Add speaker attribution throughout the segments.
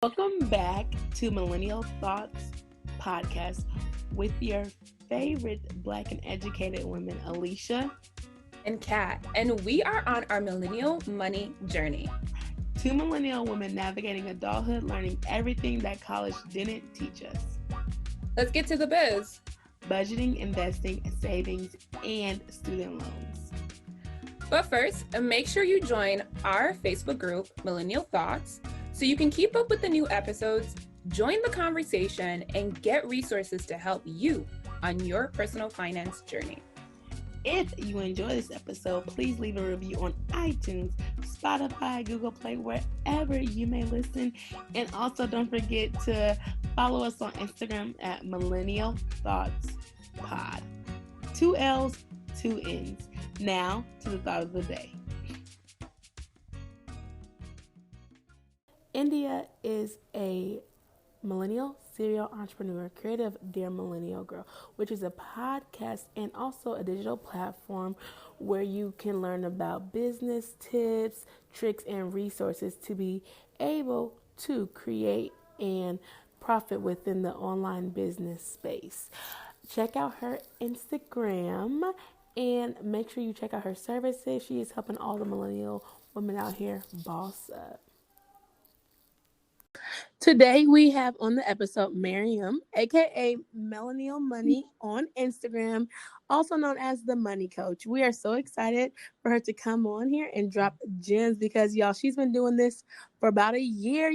Speaker 1: Welcome back to Millennial Thoughts Podcast with your favorite Black and educated women, Alicia
Speaker 2: and Kat, and we are on our millennial money journey.
Speaker 1: Two millennial women navigating adulthood, learning everything that college didn't teach us.
Speaker 2: Let's get to the biz.
Speaker 1: Budgeting, investing, savings, and student loans.
Speaker 2: But first, make sure you join our Facebook group, Millennial Thoughts, so you can keep up with the new episodes, join the conversation, and get resources to help you on your personal finance journey.
Speaker 1: If you enjoy this episode, please leave a review on iTunes, Spotify, Google Play, wherever you may listen. And also don't forget to follow us on Instagram at Millennial Thoughts Pod. 2 L's, 2 N's. Now to the thought of the day. India is a millennial serial entrepreneur, creator of Dear Millennial Girl, which is a podcast and also a digital platform where you can learn about business tips, tricks, and resources to be able to create and profit within the online business space. Check out her Instagram and make sure you check out her services. She is helping all the millennial women out here boss up. Today we have on the episode Miriam, aka Millennial Money on Instagram, also known as the Money Coach. We are so excited for her to come on here and drop gems because y'all, she's been doing this for about a year,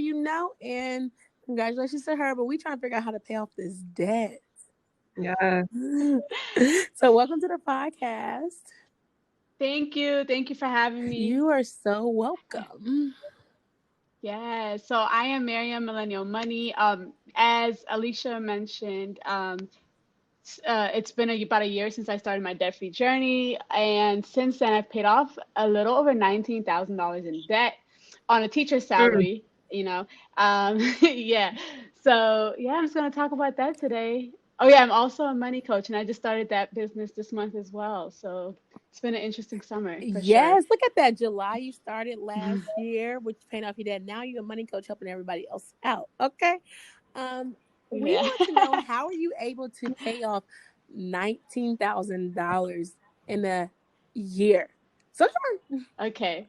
Speaker 1: and congratulations to her. But we trying to figure out how to pay off this debt.
Speaker 2: Yeah.
Speaker 1: So welcome to the podcast.
Speaker 3: Thank you for having me.
Speaker 1: You are so welcome.
Speaker 3: Yeah, so I am Miriam Millennial Money. As Alicia mentioned, it's been about a year since I started my debt-free journey, and since then I've paid off a little over $19,000 in debt on a teacher's salary. Yeah. So yeah, I'm just gonna talk about that today. Oh yeah, I'm also a money coach, and I just started that business this month as well. So it's been an interesting summer.
Speaker 1: Yes, look at that. July, you started last year, which paid off your debt. Now you're a money coach helping everybody else out. Okay. We want to know, how are you able to pay off $19,000 in a year?
Speaker 3: Okay.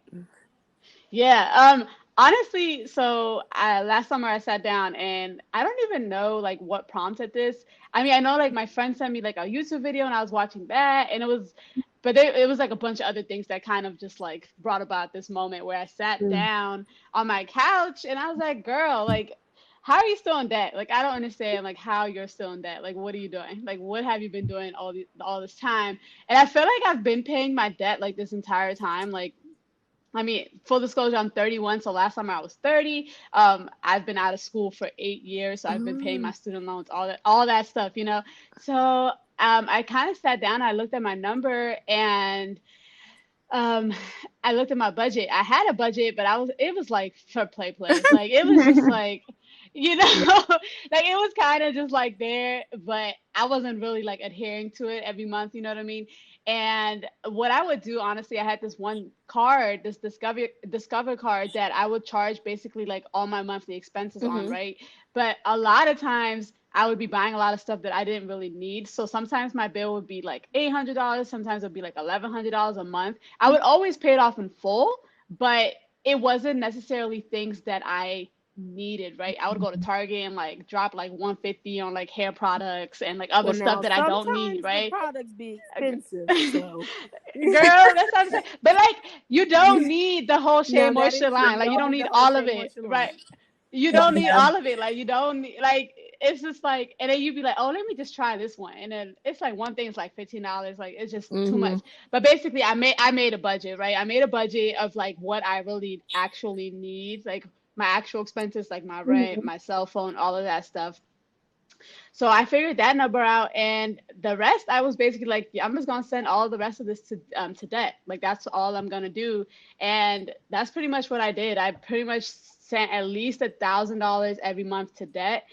Speaker 3: Yeah. Honestly, so last summer I sat down and I don't even know like what prompted this. I mean, I know like my friend sent me like a YouTube video and I was watching that, and it was like a bunch of other things that kind of just like brought about this moment where I sat down on my couch and I was like, girl, like, how are you still in debt? Like, I don't understand like how you're still in debt. Like, what are you doing? Like, what have you been doing all this time? And I feel like I've been paying my debt like this entire time. Like, I mean, full disclosure, I'm 31, so last summer I was 30. I've been out of school for 8 years, so I've been paying my student loans, all that stuff, So I kind of sat down, I looked at my number, and I looked at my budget. I had a budget, but it was like for play. Like it was just like, like it was kind of just like there, but I wasn't really like adhering to it every month, you know what I mean? And what I would do, honestly, I had this one card, this Discover card that I would charge basically like all my monthly expenses on, right? But a lot of times I would be buying a lot of stuff that I didn't really need. So sometimes my bill would be like $800, sometimes it would be like $1,100 a month. I would always pay it off in full, but it wasn't necessarily things that I needed, right? I would go to Target and like drop like $150 on like hair products and like other stuff that I don't need, right?
Speaker 1: The products be expensive, so
Speaker 3: girl, that's what I'm saying. But like, you don't need the whole Shea Moisture line. Like, you don't need all of it, right? You don't need all of it. Like, you don't need, like, it's just like, and then you'd be like, oh, let me just try this one, and then it's like one thing is like $15. Like, it's just too much. But basically, I made a budget, right? I made a budget of like what I really actually need, like my actual expenses, like my rent, my cell phone, all of that stuff. So I figured that number out, and the rest I was basically like, yeah, I'm just gonna send all the rest of this to debt. Like, that's all I'm gonna do, and that's pretty much what I did. I pretty much sent at least $1,000 every month to debt.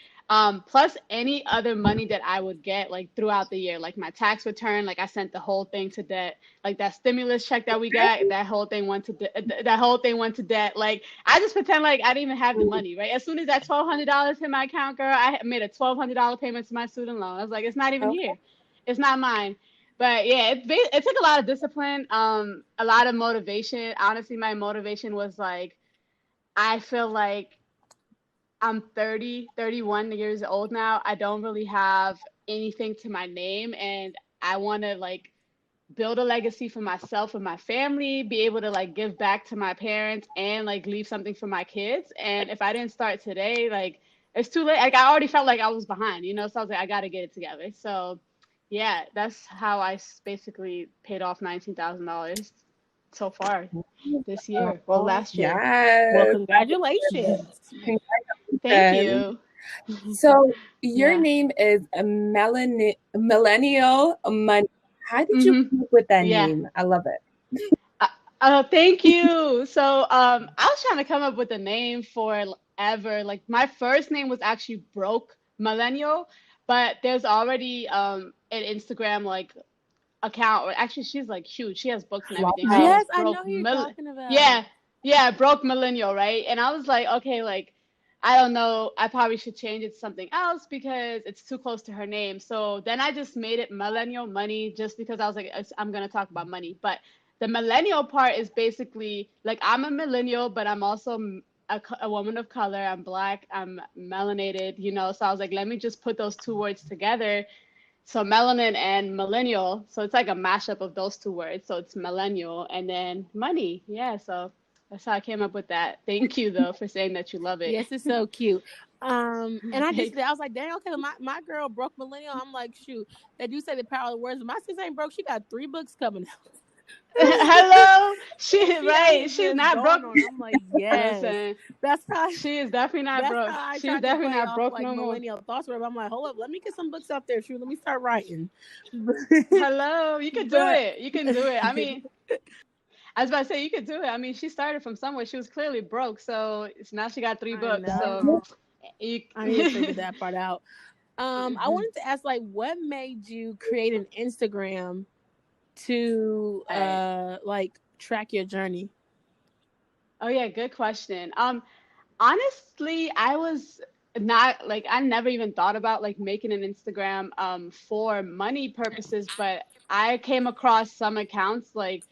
Speaker 3: Plus any other money that I would get like throughout the year, like my tax return, like I sent the whole thing to debt. Like that stimulus check that we got, that whole thing went to that whole thing went to debt. Like I just pretend like I didn't even have the money, right? As soon as that $1,200 hit my account, girl, I made a $1,200 payment to my student loan. I was like, it's not even here, it's not mine. But yeah, it took a lot of discipline, a lot of motivation. Honestly, my motivation was like, I feel like I'm 31 years old now. I don't really have anything to my name, and I want to like build a legacy for myself and my family, be able to like give back to my parents and like leave something for my kids. And if I didn't start today, like it's too late. Like I already felt like I was behind, you know, so I was like, I got to get it together. So yeah, that's how I basically paid off $19,000 so far this year. Well, last year.
Speaker 2: Yes.
Speaker 1: Well, congratulations.
Speaker 3: Thank you.
Speaker 2: So your name is Millennial Money. How did you come up with that name? I love it.
Speaker 3: Thank you. So I was trying to come up with a name forever. Like my first name was actually Broke Millennial, but there's already an Instagram like account, or actually she's like huge. She has books and everything.
Speaker 1: Yes, I know who you're talking about.
Speaker 3: Yeah, Broke Millennial, right? And I was like, okay, like I don't know, I probably should change it to something else because it's too close to her name. So then I just made it Millennial Money just because I was like, I'm going to talk about money. But the millennial part is basically like I'm a millennial, but I'm also a woman of color. I'm Black, I'm melanated, you know. So I was like, let me just put those two words together. So melanin and millennial. So it's like a mashup of those two words. So it's millennial and then money. Yeah, so that's how I came up with that. Thank you, though, for saying that you love it.
Speaker 1: Yes, it's so cute. And I was like, dang, okay, my girl Broke Millennial. I'm like, shoot, they do say the power of the words. My sis ain't broke. She got 3 books coming out.
Speaker 3: Hello, she's not broke.
Speaker 1: I'm like, yes, listen,
Speaker 3: that's how she is definitely not broke. She's definitely not broke
Speaker 1: like,
Speaker 3: no more.
Speaker 1: Millennial thoughts. I'm like, hold up, let me get some books out there. Shoot, let me start writing.
Speaker 3: Hello, you can do it. You can do it. I mean, I was about to say you could do it. I mean, she started from somewhere. She was clearly broke, so now she got 3 books. So
Speaker 1: I need to figure that part out. I wanted to ask, like, what made you create an Instagram to like track your journey?
Speaker 3: Oh yeah, good question. Honestly, I was not like, I never even thought about like making an Instagram for money purposes, but I came across some accounts like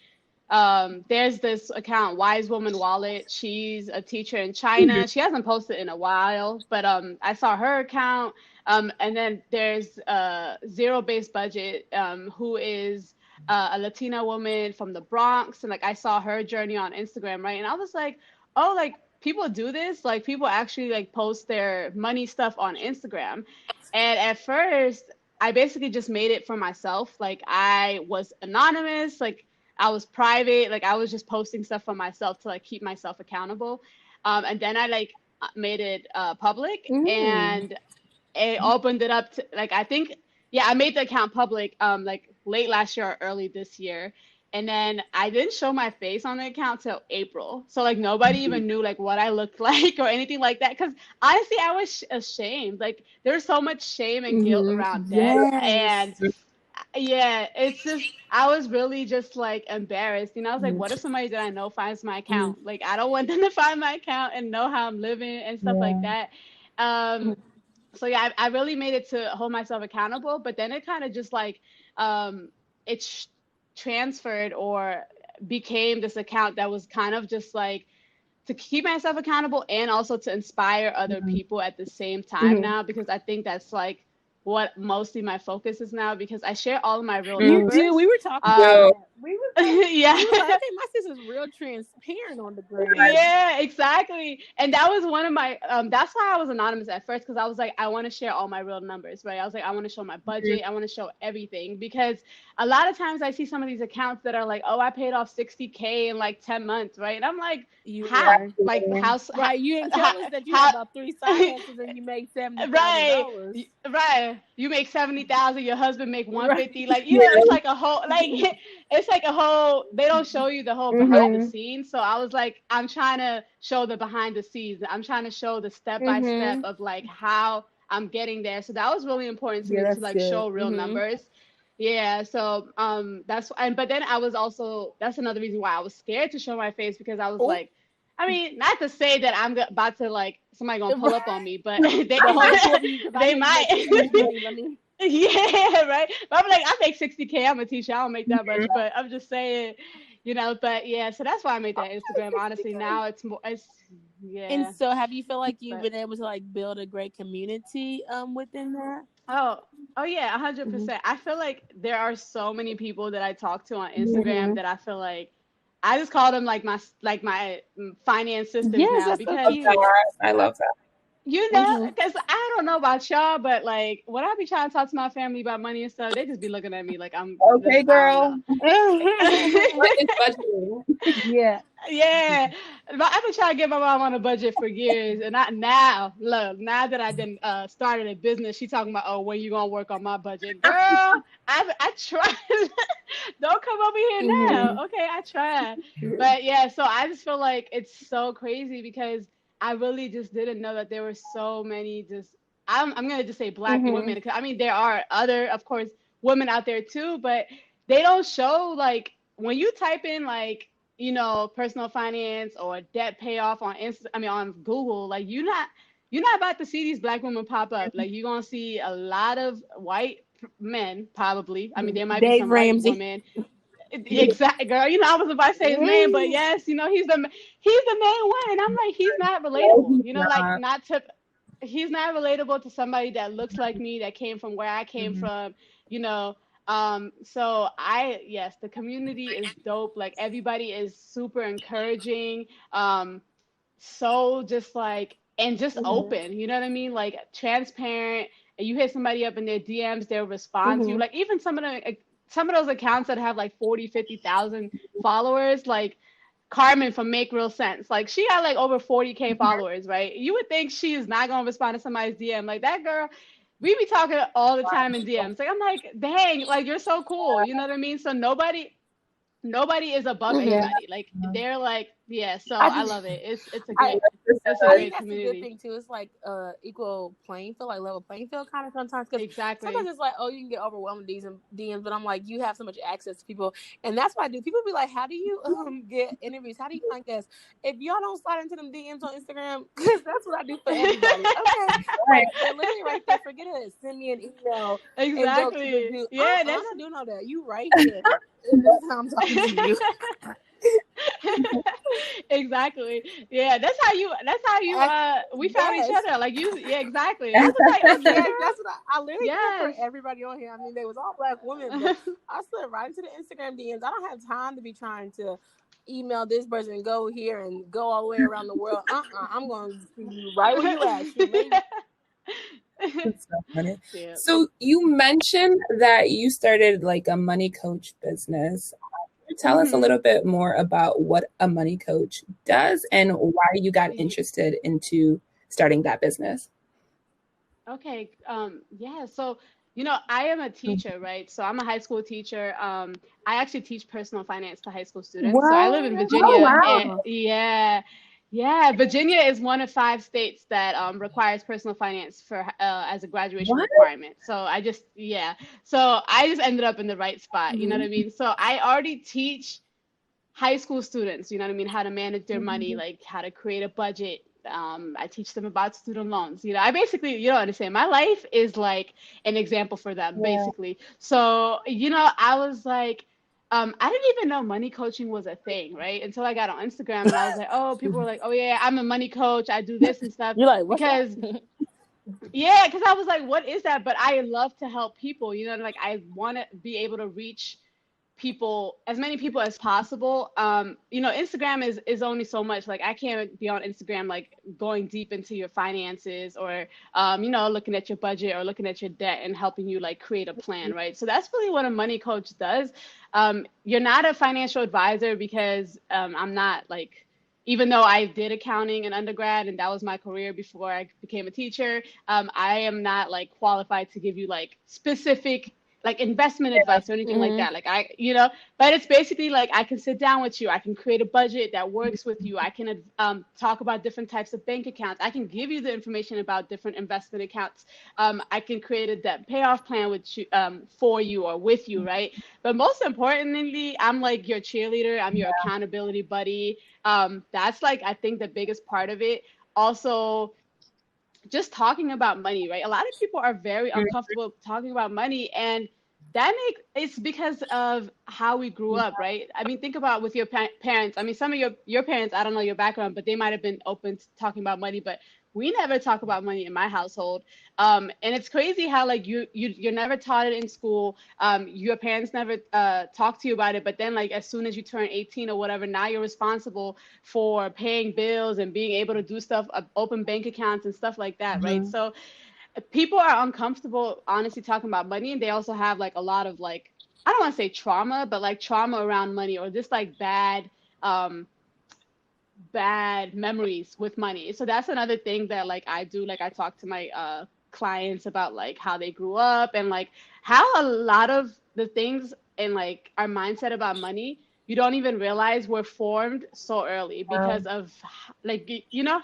Speaker 3: there's this account, Wise Woman Wallet. She's a teacher in China. She hasn't posted in a while, but I saw her account. And then there's Zero Based Budget, who is a Latina woman from the Bronx. And like I saw her journey on Instagram, right? And I was like, oh, like people do this? Like people actually like post their money stuff on Instagram. And at first, I basically just made it for myself. Like I was anonymous, like I was private, like I was just posting stuff for myself to like keep myself accountable. And then I like made it public and it opened it up to like, I think, yeah, I made the account public like late last year or early this year. And then I didn't show my face on the account till April. So like nobody even knew like what I looked like or anything like that. Cause honestly, I was ashamed. Like there's so much shame and guilt around that. And yeah, it's just, I was really just like embarrassed. You know, I was like, what if somebody that I know finds my account? Like, I don't want them to find my account and know how I'm living and stuff like that. So yeah, I really made it to hold myself accountable, but then it kind of just like, it's transferred or became this account that was kind of just like to keep myself accountable and also to inspire other people at the same time now, because I think that's like what mostly my focus is now, because I share all of my real numbers.
Speaker 1: You do. We were talking
Speaker 3: yeah.
Speaker 1: We were like, I think my sister's real transparent on the gram.
Speaker 3: Yeah, exactly. And that was one of my, that's why I was anonymous at first, because I was like, I want to share all my real numbers, right? I was like, I want to show my budget. I want to show everything, because a lot of times I see some of these accounts that are like, oh, I paid off $60K in like 10 months, right? And I'm like, how? Like, how?
Speaker 1: Right, you didn't tell us that you had about 3 side hustles and you made $70,000.
Speaker 3: Right. you make 70,000, your husband make 150. Like, you know, it's like a whole, like, it's like a whole, they don't show you the whole behind the scenes. So I was like, I'm trying to show the behind the scenes. I'm trying to show the step by step of like how I'm getting there. So that was really important to me to like show real numbers. Yeah, so but then I was also, that's another reason why I was scared to show my face, because I was like, I mean, not to say that I'm about to like somebody gonna pull up on me, but they might. Yeah, right. But I'm like, I make 60K. I'm a teacher. I don't make that much, but I'm just saying, you know. But yeah, so that's why I made that Instagram. Honestly, now it's more. Yeah.
Speaker 1: And so, have you feel like you've been able to like build a great community within that?
Speaker 3: Oh yeah, 100%. I feel like there are so many people that I talk to on Instagram that I feel like I just call them like my finance sisters now, because
Speaker 2: I love that.
Speaker 3: You know, because I don't know about y'all, but like when I be trying to talk to my family about money and stuff, they just be looking at me like I'm
Speaker 2: okay, girl.
Speaker 1: Yeah.
Speaker 3: Yeah. I've been trying to get my mom on a budget for years, and now that I done started a business, she talking about, oh, when you gonna work on my budget, girl? I tried. Don't come over here now, okay? I tried, but yeah. So I just feel like it's so crazy, because I really just didn't know that there were so many I'm gonna just say Black women. I mean, there are other, of course, women out there too, but they don't show, like, when you type in like, you know, personal finance or debt payoff on on Google, like you're not about to see these Black women pop up. Like, you're gonna see a lot of white men, probably. I mean, there might be some Ramsey. White women. Exactly, girl. You know, I was about to say his name, but yes, you know, he's the main one, and I'm like, he's not relatable. You know, like he's not relatable to somebody that looks like me, that came from where I came from. You know, so yes, the community is dope. Like, everybody is super encouraging. So just like, and just open. You know what I mean? Like, transparent. And you hit somebody up in their DMs, they'll respond to you. Like, even some of those accounts that have like 40, 50,000 followers, like Carmen from Make Real Sense, like she got like over 40K followers, right? You would think she is not going to respond to somebody's DM. Like, that girl, we be talking all the time in DMs. Like, I'm like, dang, like, you're so cool. You know what I mean? So nobody is above anybody. Like, they're like, yeah, so I love it. It's a great community.
Speaker 1: That's a good thing too. It's like equal playing field, like level playing field kind of sometimes.
Speaker 3: Exactly.
Speaker 1: Sometimes it's like, oh, you can get overwhelmed with DMs, but I'm like, you have so much access to people, and that's what I do. People be like, how do you get interviews? How do you find guests? If y'all don't slide into them DMs on Instagram, because that's what I do for everybody. Okay, right. Literally right there. Forget it. Send me an email.
Speaker 3: Exactly. Yeah,
Speaker 1: I'm not doing all that. You right here. That's how I'm talking to you.
Speaker 3: Exactly. Yeah, that's how you we found each other. Like, exactly. I was like,
Speaker 1: that's what I literally did for everybody on here. I mean, they was all Black women, but I slid right into the Instagram DMs. I don't have time to be trying to email this person and go here and go all the way around the world. I'm going to see you right where you at.
Speaker 2: That's so funny. Yeah. So you mentioned that you started like a money coach business. Tell us a little bit more about what a money coach does and why you got interested into starting that business.
Speaker 3: Okay. Yeah. So, you know, I am a teacher, right? So I'm a high school teacher. I actually teach personal finance to high school students. Wow. So I live in Virginia. Oh, wow. And yeah, Virginia is one of 5 states that requires personal finance for as a graduation requirement. So I just ended up in the right spot. You know what I mean? So I already teach high school students, you know what I mean, how to manage their money, like how to create a budget. I teach them about student loans. You know, I basically, you don't understand, my life is like an example for them, basically. So, you know, I was like, I didn't even know money coaching was a thing, right? Until I got on Instagram, and I was like, oh, people were like, oh yeah, I'm a money coach. I do this and stuff.
Speaker 1: You're like, what's
Speaker 3: because I was like, what is that? But I love to help people, you know, like I want to be able to reach people, as many people as possible. You know, Instagram is only so much. Like, I can't be on Instagram like going deep into your finances or you know, looking at your budget or looking at your debt and helping you like create a plan, right? So that's really what a money coach does. You're not a financial advisor because I'm not like, even though I did accounting in undergrad and that was my career before I became a teacher, I am not like qualified to give you like specific like investment advice or anything like
Speaker 1: Mm-hmm.
Speaker 3: that. Like but it's basically like I can sit down with you. I can create a budget that works with you. I can talk about different types of bank accounts. I can give you the information about different investment accounts. I can create a debt payoff plan with you, for you or with you, right? But most importantly, I'm like your cheerleader. I'm your accountability buddy. That's like I think the biggest part of it. Also, just talking about money, right? A lot of people are very uncomfortable talking about money, and it's because of how we grew up, right? I mean, think about with your parents. I mean, some of your parents, I don't know your background, but they might have been open to talking about money, but we never talk about money in my household. And it's crazy how like you're never taught it in school. Your parents never talk to you about it, but then like as soon as you turn 18 or whatever, now you're responsible for paying bills and being able to do stuff, open bank accounts and stuff like that, right? So people are uncomfortable honestly talking about money, and they also have like a lot of like, I don't want to say trauma, but like trauma around money, or just like um bad memories with money. So that's another thing that like I do. Like I talk to my clients about like how they grew up, and like how a lot of the things and like our mindset about money, you don't even realize were formed so early because of like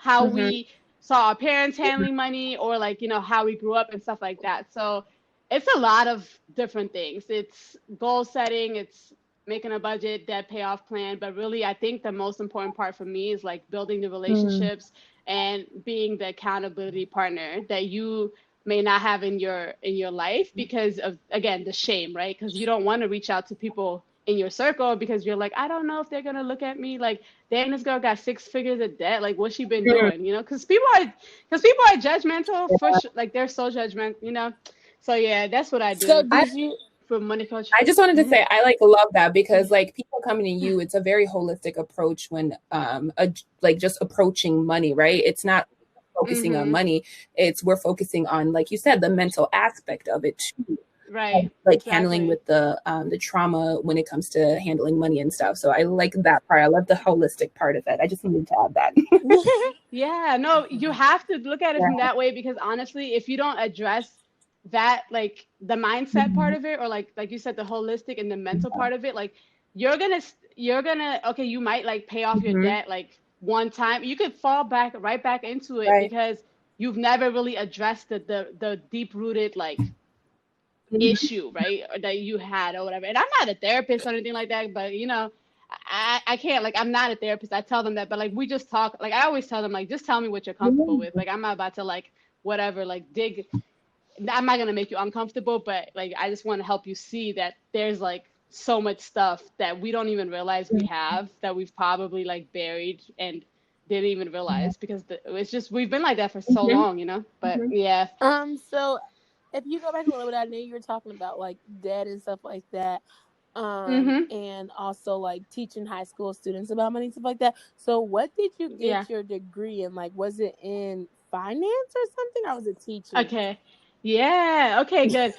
Speaker 3: how
Speaker 2: Mm-hmm.
Speaker 3: we saw our parents handling money, or like how we grew up and stuff like that. So it's a lot of different things. It's goal setting, it's making a budget, debt payoff plan. But really, I think the most important part for me is like building the relationships and being the accountability partner that you may not have in your life because of, again, the shame, right? Because you don't want to reach out to people in your circle because you're like, I don't know if they're gonna look at me like, dang, this girl got 6 figures of debt, like what's she been doing, because people are judgmental for like they're so judgmental. So yeah, that's what I
Speaker 1: So
Speaker 3: do
Speaker 1: did you?
Speaker 3: for money coach.
Speaker 2: I just wanted to
Speaker 3: Hmm.
Speaker 2: say I like love that because like people coming to you, it's a very holistic approach when like just approaching money, right? It's not focusing on
Speaker 3: Hmm.
Speaker 2: money. It's we're focusing on, like you said, the mental aspect of it too.
Speaker 3: Right.
Speaker 2: Like handling
Speaker 3: Exactly.
Speaker 2: with the trauma when it comes to handling money and stuff. So I like that part. I love the holistic part of it. I just needed to add that.
Speaker 3: Yeah, no, you have to look at it from that way because honestly, if you don't address that, like the mindset part of it, or like you said, the holistic and the mental part of it, like you're gonna okay, you might like pay off your
Speaker 2: Mm-hmm.
Speaker 3: debt like one time. You could fall back right back into it
Speaker 2: Right.
Speaker 3: because you've never really addressed the deep rooted like
Speaker 2: Mm-hmm.
Speaker 3: issue, right? Or that you had or whatever. And I'm not a therapist or anything like that, but I can't, like, I'm not a therapist. I tell them that, but like we just talk. Like I always tell them, like, just tell me what you're comfortable with. Like I'm not about to like whatever, like dig. I'm not gonna make you uncomfortable, but like I just want to help you see that there's like so much stuff that we don't even realize we have that we've probably like buried and didn't even realize because it's just we've been like that for so
Speaker 2: Mm-hmm.
Speaker 3: long. But yeah.
Speaker 1: So if you go back a little bit, I know you were talking about like debt and stuff like that.
Speaker 3: Mhm.
Speaker 1: And also like teaching high school students about money and stuff like that. So what did you
Speaker 3: Yeah.
Speaker 1: get your degree in? Like, was it in finance or something, or was it teaching?
Speaker 3: Okay. Yeah. Okay. Good.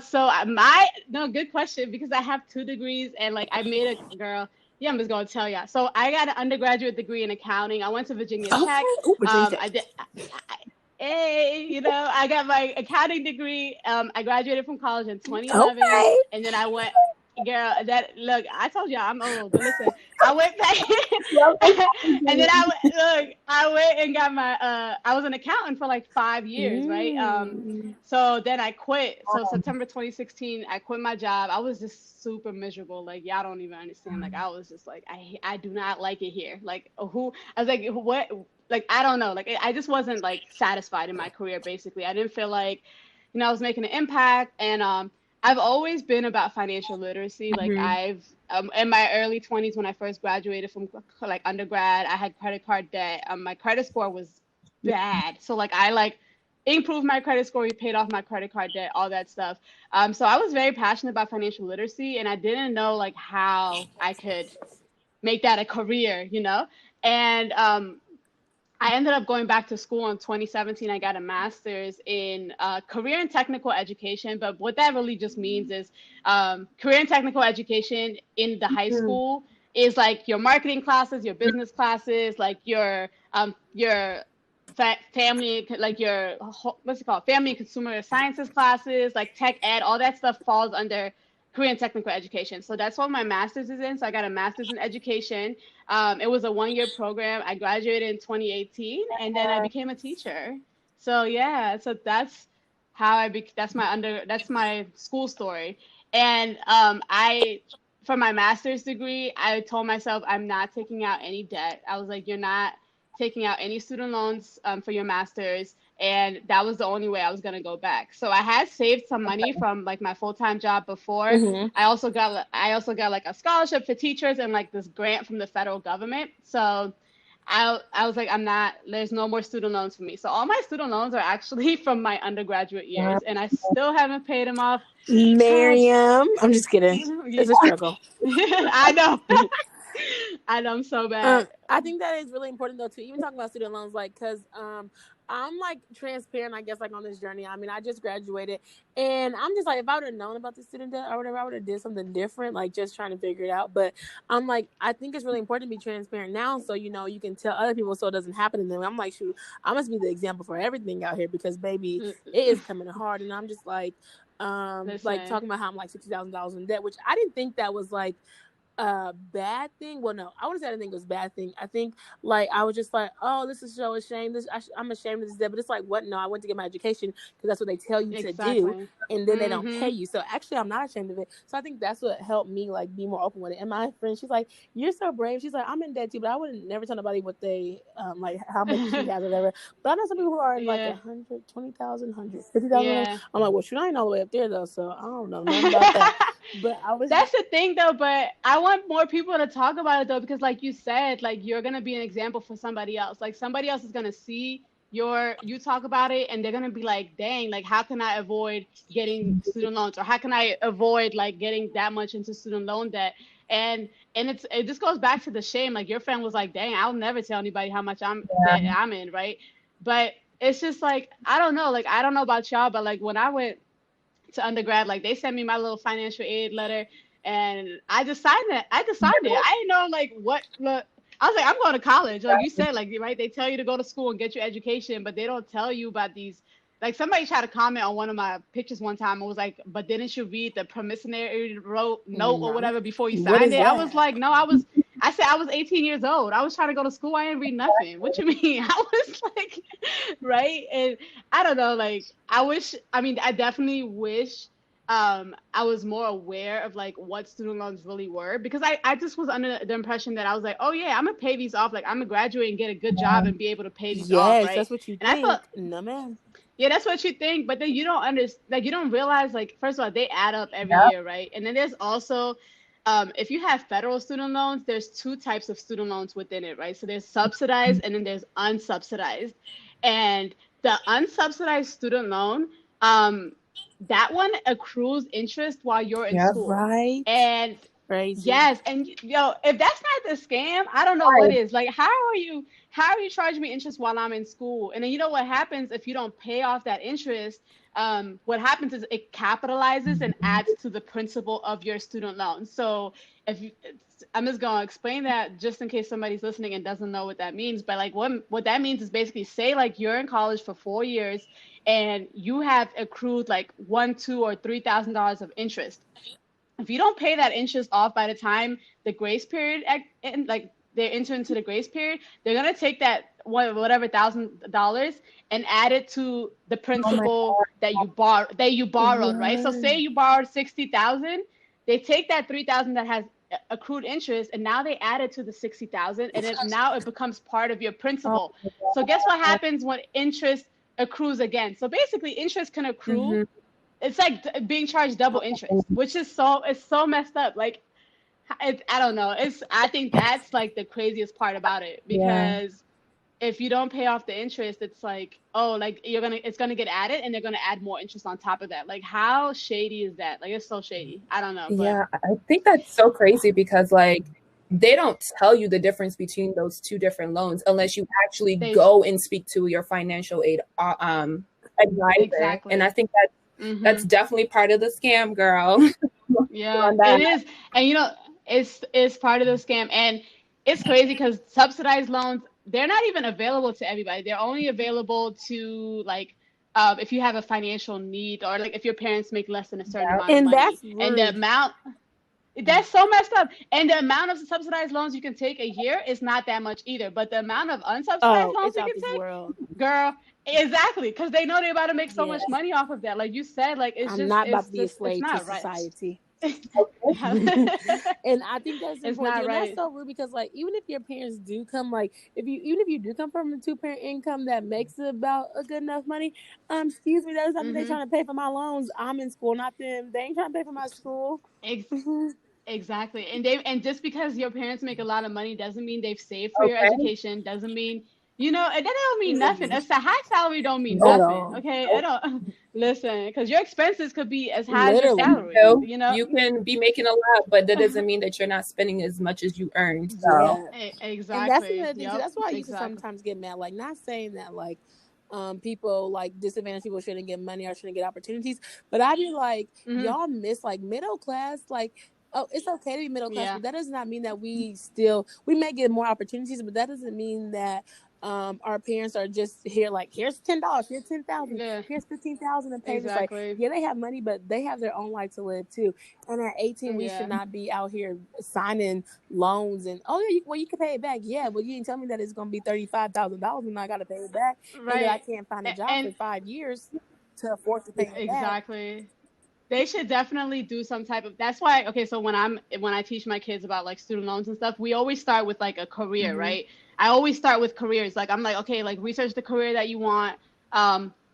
Speaker 3: So my no, good question because I have 2 degrees and like I made a girl. Yeah, I'm just gonna tell ya. So I got an undergraduate degree in accounting. I went to Virginia
Speaker 1: Okay.
Speaker 3: Tech.
Speaker 1: Oh, Virginia Tech.
Speaker 3: I did. Hey, I got my accounting degree. I graduated from college in 2011,
Speaker 1: Okay.
Speaker 3: and then I went. Girl, that look, I told you I'm old, but listen, I went back, and then I went and got my. I was an accountant for like 5 years, right?
Speaker 1: Mm.
Speaker 3: So then I quit. So September 2016, I quit my job. I was just super miserable. Like y'all don't even understand. Like I was just like I do not like it here. Like who I was like what like I don't know. Like I just wasn't like satisfied in my career. Basically, I didn't feel like I was making an impact. And I've always been about financial literacy. Like
Speaker 2: Mm-hmm.
Speaker 3: I've in my early 20s when I first graduated from like undergrad, I had credit card debt. My credit score was bad. So like I like improved my credit score, we paid off my credit card debt, all that stuff. So I was very passionate about financial literacy, and I didn't know like how I could make that a career. And I ended up going back to school in 2017. I got a master's in career and technical education. But what that really just means is career and technical education in the high school is like your marketing classes, your business classes, like your family, like your, what's it called, family and consumer sciences classes, like tech ed, all that stuff falls under Korean technical education. So that's what my master's is in. So I got a master's in education. It was a 1-year program. I graduated in 2018, and then I became a teacher. So yeah, so that's how that's my school story. And for my master's degree, I told myself I'm not taking out any debt. I was like, you're not taking out any student loans for your master's. And that was the only way I was going to go back. So I had saved some money from like my full-time job before.
Speaker 1: Mm-hmm.
Speaker 3: I also got like a scholarship for teachers and like this grant from the federal government. So I was like, there's no more student loans for me. So all my student loans are actually from my undergraduate years, and I still haven't paid them off.
Speaker 1: Miriam, I'm just kidding. It's a struggle.
Speaker 3: I know. I know, I'm so bad.
Speaker 1: I think that is really important though too. Even talking about student loans, like, cause I'm like transparent, I guess, like on this journey. I mean, I just graduated, and I'm just like, if I would have known about the student debt or whatever, I would have did something different, like just trying to figure it out. But I'm like, I think it's really important to be transparent now, so you know you can tell other people, so it doesn't happen to them. I'm like, shoot, I must be the example for everything out here, because baby, it is coming hard, and I'm just like talking about how I'm like $60,000 in debt, which I didn't think that was like a bad thing. Well, no, I wouldn't say I didn't think it was a bad thing. I think like I was just like, oh, this is so ashamed. I'm ashamed of this debt. But it's like, what? No, I went to get my education because that's what they tell you to do, and then they don't pay you. So actually, I'm not ashamed of it. So I think that's what helped me like be more open with it. And my friend, she's like, you're so brave. She's like, I'm in debt too, but I would never tell nobody what they like how much she has or whatever. But I know some people who are in like 120,000, 150,000. Yeah. I'm like, well, shoot, I ain't all the way up there though, so I don't know nothing about that. But that's
Speaker 3: the thing though. But I want more people to talk about it though, because like you said, like you're gonna be an example for somebody else. Like somebody else is gonna see you talk about it, and they're gonna be like, dang, like how can I avoid getting student loans, or how can I avoid like getting that much into student loan debt? And it just goes back to the shame. Like your friend was like, dang, I'll never tell anybody how much I'm in, right? But it's just like, I don't know. Like I don't know about y'all, but like when I went to undergrad, like they sent me my little financial aid letter, and I decided I didn't know like what. Look, I was like, I'm going to college, like you said, like right. They tell you to go to school and get your education, but they don't tell you about these. Like somebody tried to comment on one of my pictures one time and was like, but didn't you read the promissory note or whatever before you signed it? I was like, no, I said I was 18 years old. I was trying to go to school. I didn't read nothing. What you mean? I was like, right. And I don't know, like I definitely wish I was more aware of like what student loans really were, because I just was under the impression that I was like, oh yeah, I'm gonna pay these off. Like I'm gonna graduate and get a good job and be able to pay these off. Right?
Speaker 1: That's what you think. I thought, no man.
Speaker 3: Yeah, that's what you think, but then you don't understand. Like you don't realize, like first of all, they add up every year, right? And then there's also, if you have federal student loans, there's 2 types of student loans within it, right? So there's subsidized and then there's unsubsidized. And the unsubsidized student loan, that one accrues interest while you're in school.
Speaker 1: Right.
Speaker 3: And
Speaker 1: crazy.
Speaker 3: Yes, and if that's not the scam, I don't know what is. Like, how are you charging me interest while I'm in school? And then you know what happens if you don't pay off that interest? What happens is it capitalizes and adds to the principal of your student loan. So I'm just gonna explain that just in case somebody's listening and doesn't know what that means. But like what that means is basically, say like you're in college for 4 years and you have accrued like $1,000, $2,000, or $3,000 of interest. If you don't pay that interest off by the time the grace period, like they enter into the grace period, they're gonna take that whatever $1,000 and add it to the principal that you borrowed, right? So say you borrowed $60,000, they take that $3,000 that has accrued interest, and now they add it to the $60,000, and now it becomes part of your principal. So guess what happens when interest accrues again? So basically, interest can accrue. It's like being charged double interest, which is so messed up. Like, I don't know. I think that's like the craziest part about it, because if you don't pay off the interest, it's like, oh, like it's gonna get added, and they're gonna add more interest on top of that. Like, how shady is that? Like, it's so shady. I don't know. But.
Speaker 2: Yeah, I think that's so crazy, because like they don't tell you the difference between those 2 different loans unless you actually go and speak to your financial aid advisor. Exactly. And I think that's definitely part of the scam, girl.
Speaker 3: Yeah, it is. And It's part of the scam, and it's crazy because subsidized loans, they're not even available to everybody. They're only available to like if you have a financial need, or like if your parents make less than a certain amount of
Speaker 1: And
Speaker 3: money,
Speaker 1: that's
Speaker 3: and the
Speaker 1: rude.
Speaker 3: amount that's so messed up. And the amount of subsidized loans you can take a year is not that much either. But the amount of unsubsidized
Speaker 1: Oh,
Speaker 3: loans
Speaker 1: it's
Speaker 3: you
Speaker 1: out
Speaker 3: can
Speaker 1: this
Speaker 3: take,
Speaker 1: world.
Speaker 3: girl, exactly, because they know they're about to make so
Speaker 1: Yeah.
Speaker 3: much money off of that. Like you said, like
Speaker 1: I'm not about to be a
Speaker 3: it's
Speaker 1: slave to
Speaker 3: not right.
Speaker 1: society.
Speaker 3: It's
Speaker 1: And I think that's important.
Speaker 3: not
Speaker 1: And that's
Speaker 3: right.
Speaker 1: so rude because, like, even if your parents do come, like, even if you do come from a 2-parent income that makes about a good enough money, excuse me, that does not mean they're
Speaker 3: Mm-hmm.
Speaker 1: trying to pay for my loans. I'm in school, not them. They ain't trying to pay for my school.
Speaker 3: Exactly. And just because your parents make a lot of money doesn't mean they've saved for your
Speaker 2: Okay.
Speaker 3: education, doesn't mean that don't mean nothing.
Speaker 1: Mm-mm.
Speaker 3: A high salary don't mean
Speaker 1: At
Speaker 2: Nope.
Speaker 3: nothing.
Speaker 1: all.
Speaker 3: Okay. I don't listen, because your expenses could be as high as your
Speaker 1: Literally.
Speaker 3: salary,
Speaker 2: So you can be making a lot, but that doesn't mean that you're not spending as much as you earn. So
Speaker 1: Yeah. And that's
Speaker 3: Exactly.
Speaker 1: another thing too.
Speaker 3: Yep.
Speaker 1: That's why I used to
Speaker 3: Exactly.
Speaker 1: sometimes get mad. Like, not saying that like people, like disadvantaged people, shouldn't get money or shouldn't get opportunities, but I'd be like,
Speaker 3: Hmm.
Speaker 1: y'all miss like middle class. Like, oh, it's okay to be middle class,
Speaker 3: Yeah.
Speaker 1: but that does not mean that we may get more opportunities, but that doesn't mean that our parents are just here like, here's $10, here's 10,000,
Speaker 3: Yeah.
Speaker 1: here's 15,000 and pay. It's like,
Speaker 3: Exactly.
Speaker 1: yeah, they have money, but they have their own life to live too. And at 18, we
Speaker 3: Yeah.
Speaker 1: should not be out here signing loans and, oh yeah, you can pay it back. Yeah, well, you didn't tell me that it's gonna be $35,000 and I gotta pay it back, and that I
Speaker 3: Right.
Speaker 1: can't find a job for
Speaker 3: And
Speaker 1: 5 years to afford to pay it back.
Speaker 3: exactly. They should definitely do some type of. That's why. Okay, so when I teach my kids about like student loans and stuff, we always start with like a career,
Speaker 1: Mm-hmm.
Speaker 3: right? I always start with careers. Like I'm like, okay, like research the career that you want.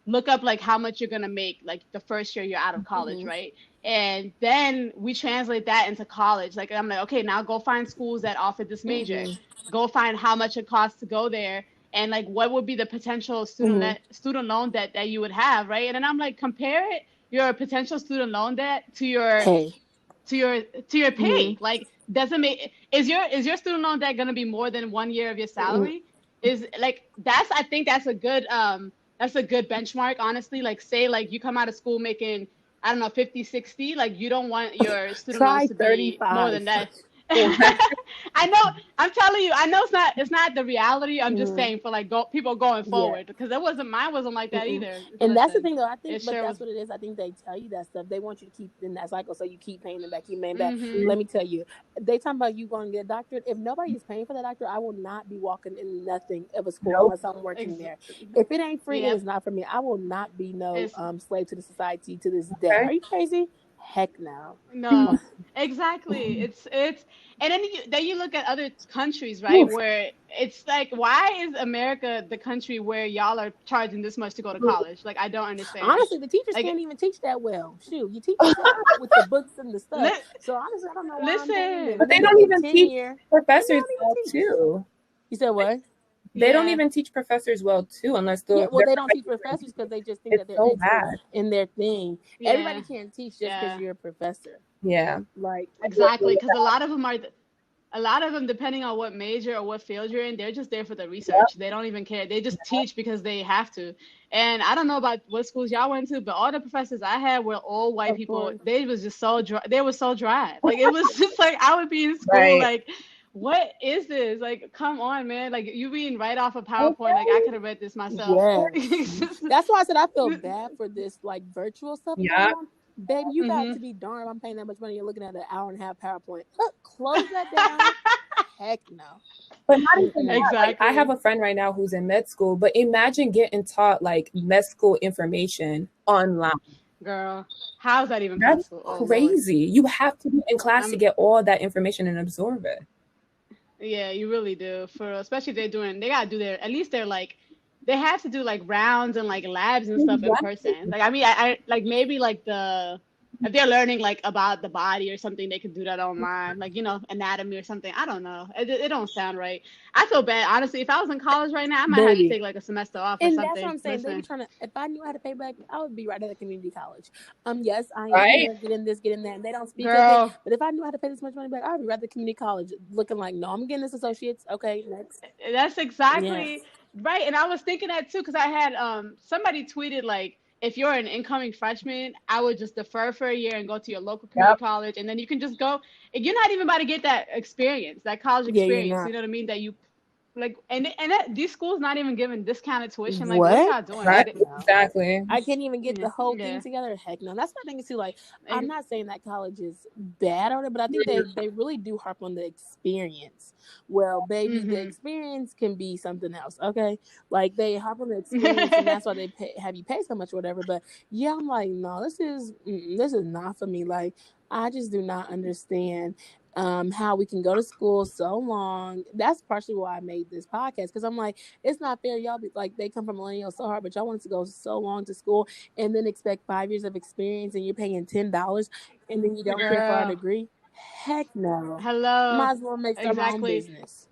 Speaker 3: Look up like how much you're gonna make like the first year you're out of college,
Speaker 1: Mm-hmm.
Speaker 3: right? And then we translate that into college. Like I'm like, okay, now go find schools that offer this major.
Speaker 1: Mm-hmm.
Speaker 3: Go find how much it costs to go there, and like what would be the potential
Speaker 1: Mm-hmm.
Speaker 3: student loan that you would have, right? And then I'm like, compare it your potential student loan debt to your
Speaker 1: Hey.
Speaker 3: pay.
Speaker 1: Mm-hmm.
Speaker 3: Like, doesn't make is your student loan debt going to be more than 1 year of your
Speaker 1: Mm-hmm.
Speaker 3: salary? Is like I think that's a good benchmark, honestly. Like, say like you come out of school making, I don't know, 50, 60, like you don't want your student loans
Speaker 1: Try
Speaker 3: to be more
Speaker 1: 35.
Speaker 3: than that. I know. I'm telling you. I know it's not the reality. I'm just
Speaker 1: Mm-hmm.
Speaker 3: saying for like people going
Speaker 1: Yeah.
Speaker 3: forward, because mine wasn't like that
Speaker 1: Mm-mm.
Speaker 3: either.
Speaker 1: And that's the
Speaker 3: Listen,
Speaker 1: thing, though. I think,
Speaker 3: it
Speaker 1: but
Speaker 3: sure
Speaker 1: that's
Speaker 3: was.
Speaker 1: what it is. I think they tell you that stuff. They want you to keep in that cycle, so you keep paying them back, keep paying back.
Speaker 3: Mm-hmm.
Speaker 1: Let me tell you, they talking about you going to get a doctorate. If nobody is paying for that doctor, I will not be walking in nothing of a school
Speaker 2: Nope.
Speaker 1: unless I'm working there. If it ain't free, it
Speaker 3: Yep.
Speaker 1: is not for me. I will not be no
Speaker 3: It's
Speaker 1: slave to the society to this day.
Speaker 2: Okay.
Speaker 1: Are you crazy? Heck no.
Speaker 3: no, exactly. It's and then you look at other countries, right? Where it's like, why is America the country where y'all are charging this much to go to college? Like, I don't understand.
Speaker 1: Honestly, the teachers
Speaker 3: Like,
Speaker 1: can't even teach that well. Shoot, you teach yourself with the books and the stuff.
Speaker 3: li-
Speaker 1: So honestly, I don't know why I'm paying them.
Speaker 3: listen.
Speaker 2: But they
Speaker 1: And
Speaker 2: don't
Speaker 1: then
Speaker 2: even
Speaker 1: in
Speaker 2: teach
Speaker 1: 10-year,
Speaker 2: professors
Speaker 1: they don't
Speaker 2: well
Speaker 1: even teach.
Speaker 2: too.
Speaker 1: You said what?
Speaker 2: They don't
Speaker 3: Yeah.
Speaker 2: even teach professors well too, unless
Speaker 1: Yeah,
Speaker 2: they're
Speaker 1: well, they don't teach professors because they just think
Speaker 2: It's
Speaker 1: that they're
Speaker 2: so
Speaker 1: experts
Speaker 2: bad.
Speaker 1: in their thing.
Speaker 3: Yeah.
Speaker 1: Everybody can't teach just because
Speaker 3: Yeah.
Speaker 1: you're a professor.
Speaker 2: Yeah.
Speaker 1: Like,
Speaker 3: Exactly, because a lot of them, depending on what major or what field you're in, they're just there for the research. They don't even care. They just teach because they have to. And I don't know about what schools y'all went to, but all the professors I had were all white
Speaker 1: Of
Speaker 3: people.
Speaker 1: course.
Speaker 3: They was just so dry. They were so dry. Like, it was just like I would be in school
Speaker 2: Right.
Speaker 3: like, what is this? Like, come on, man. Like, you reading right off a PowerPoint. Like, I could have read this myself.
Speaker 1: Yes. That's why I said I feel bad for this like virtual stuff
Speaker 2: Yeah.
Speaker 1: going on. Baby, you got
Speaker 3: Mhm.
Speaker 1: to be darned. I'm paying that much money. You're looking at an hour and a half PowerPoint. Close that down. Heck no.
Speaker 2: But not even that.
Speaker 3: Exactly.
Speaker 2: Like, I have a friend right now who's in med school, but imagine getting taught like med school information online.
Speaker 3: Girl, how's that even
Speaker 2: That's
Speaker 3: possible? Oh, Lord.
Speaker 2: crazy. You have to be in class to
Speaker 3: I'm-
Speaker 2: get all that information and absorb it.
Speaker 3: Yeah, you really do. Especially if they gotta do at least they're like, they have to do like rounds and like labs and stuff in
Speaker 2: Exactly.
Speaker 3: person. Like, I mean, I like maybe like if they're learning like about the body or something, they could do that online, like, anatomy or something. I don't know. It don't sound right. I feel bad, honestly. If I was in college right now, I might have
Speaker 1: Baby.
Speaker 3: to take like a semester off or
Speaker 1: And
Speaker 3: something.
Speaker 1: that's what I'm saying. They be
Speaker 3: Listen.
Speaker 1: trying to. If I knew how to pay back, I would be right at a community college. Yes, I am
Speaker 2: Right.
Speaker 1: here, get in this, get in that, and they don't speak of
Speaker 3: Girl,
Speaker 1: it. But if I knew how to pay this much money back, I'd be right at the community college, looking like, no, I'm getting this associates. Okay, next.
Speaker 3: that's exactly
Speaker 1: Yes.
Speaker 3: right. And I was thinking that too, because I had somebody tweeted like, if you're an incoming freshman, I would just defer for a year and go to your local community college, and then you can just go. You're not even about to get that experience, that college
Speaker 1: Yeah, you're
Speaker 3: experience.
Speaker 1: not.
Speaker 3: You know what I mean? That you like, and these schools not even giving discounted tuition. Like,
Speaker 1: What?
Speaker 3: what y'all doing?
Speaker 2: Right.
Speaker 3: Like,
Speaker 2: Exactly.
Speaker 1: I can't even get the whole
Speaker 3: Yeah.
Speaker 1: thing together. Heck no. That's my thing too. Like, I'm
Speaker 3: Ex-
Speaker 1: not saying that college is bad or whatever, but I think they really do harp on the experience. Well, baby, the experience can be something else. Okay, like they harp on the experience, and that's why they have you pay so much or whatever. But yeah, I'm like, no, this is not for me. Like, I just do not understand how we can go to school so long. That's partially why I made this podcast, because I'm like, it's not fair. Y'all be like, they come from millennials so hard, but y'all want to go so long to school and then expect 5 years of experience, and you're paying $10 and then you don't care for our degree. Heck no.
Speaker 3: Hello.
Speaker 1: Might as well make my own
Speaker 3: Exactly.
Speaker 1: business.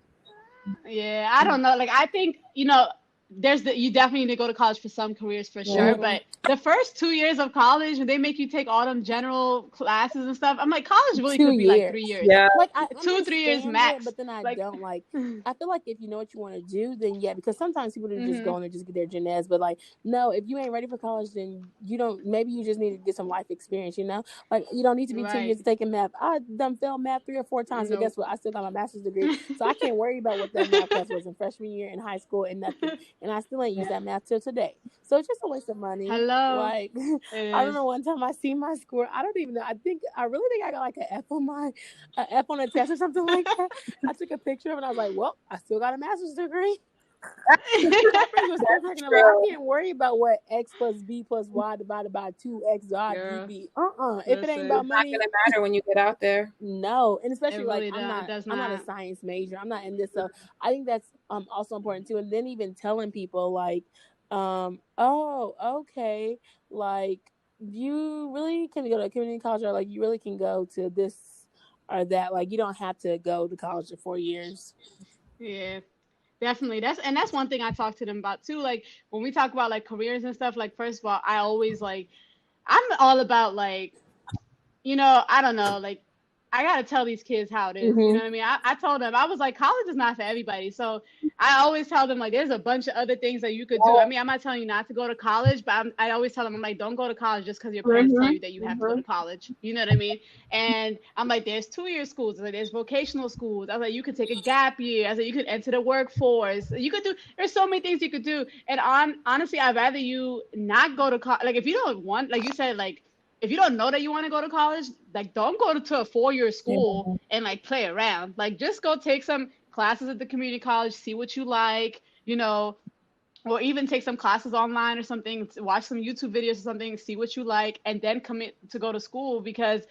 Speaker 3: Yeah, I don't know. Like, I think, you definitely need to go to college for some careers for sure. But the first 2 years of college, when they make you take all them general classes and stuff, I'm like, college really
Speaker 1: 2
Speaker 3: could be like
Speaker 1: years.
Speaker 3: 3 years.
Speaker 2: Yeah.
Speaker 1: Like, I
Speaker 3: 2-3 years
Speaker 1: understand
Speaker 3: max.
Speaker 1: it, but then I
Speaker 3: Like-
Speaker 1: don't like. I feel like if you know what you want to do, then yeah, because sometimes people do just go in and just get their gen eds. But like, no, if you ain't ready for college, then you don't. Maybe you just need to get some life experience. You know, like you don't need to be 10 years taking math. I done failed math 3 or 4 times, but guess what? I still got my master's degree, so I can't worry about what that math class was in freshman year in high school and nothing. And I still ain't used that math till today. So it's just a waste of money.
Speaker 3: Hello.
Speaker 1: Like, I remember one time I seen my score. I don't even know. I really think I got like an F on a test or something like that. I took a picture of it and I was like, well, I still got a master's degree. My friends were still talking about, I can't worry about what X plus B plus Y divided by 2X dot GB. If it ain't about money,
Speaker 2: it's not gonna matter when you get out there.
Speaker 1: No, and especially
Speaker 3: really
Speaker 1: like
Speaker 3: does
Speaker 1: I'm not a science major. I'm not in this, so I think that's also important too. And then even telling people like, oh, okay, like you really can go to a community college, or like you really can go to this or that. Like you don't have to go to college for 4 years.
Speaker 3: Yeah. Definitely. That's one thing I talk to them about too. Like when we talk about like careers and stuff, like first of all, I always like, I'm all about like, I don't know, like I got to tell these kids how it is. You know what I mean? I told them, I was like, college is not for everybody. So I always tell them like, there's a bunch of other things that you could do. I mean, I'm not telling you not to go to college, but I always tell them, I'm like, don't go to college just because your parents tell you that you have to go to college. You know what I mean? And I'm like, there's 2-year schools. Like, there's vocational schools. I was like, you could take a gap year. I was like, you could enter the workforce. You could do, there's so many things you could do. And honestly, I'd rather you not go to college. Like if you don't want, like you said, like, if you don't know that you want to go to college, like don't go to a 4-year school and like play around. Like just go take some classes at the community college, see what you like, or even take some classes online or something, watch some YouTube videos or something, see what you like, and then commit to go to school, because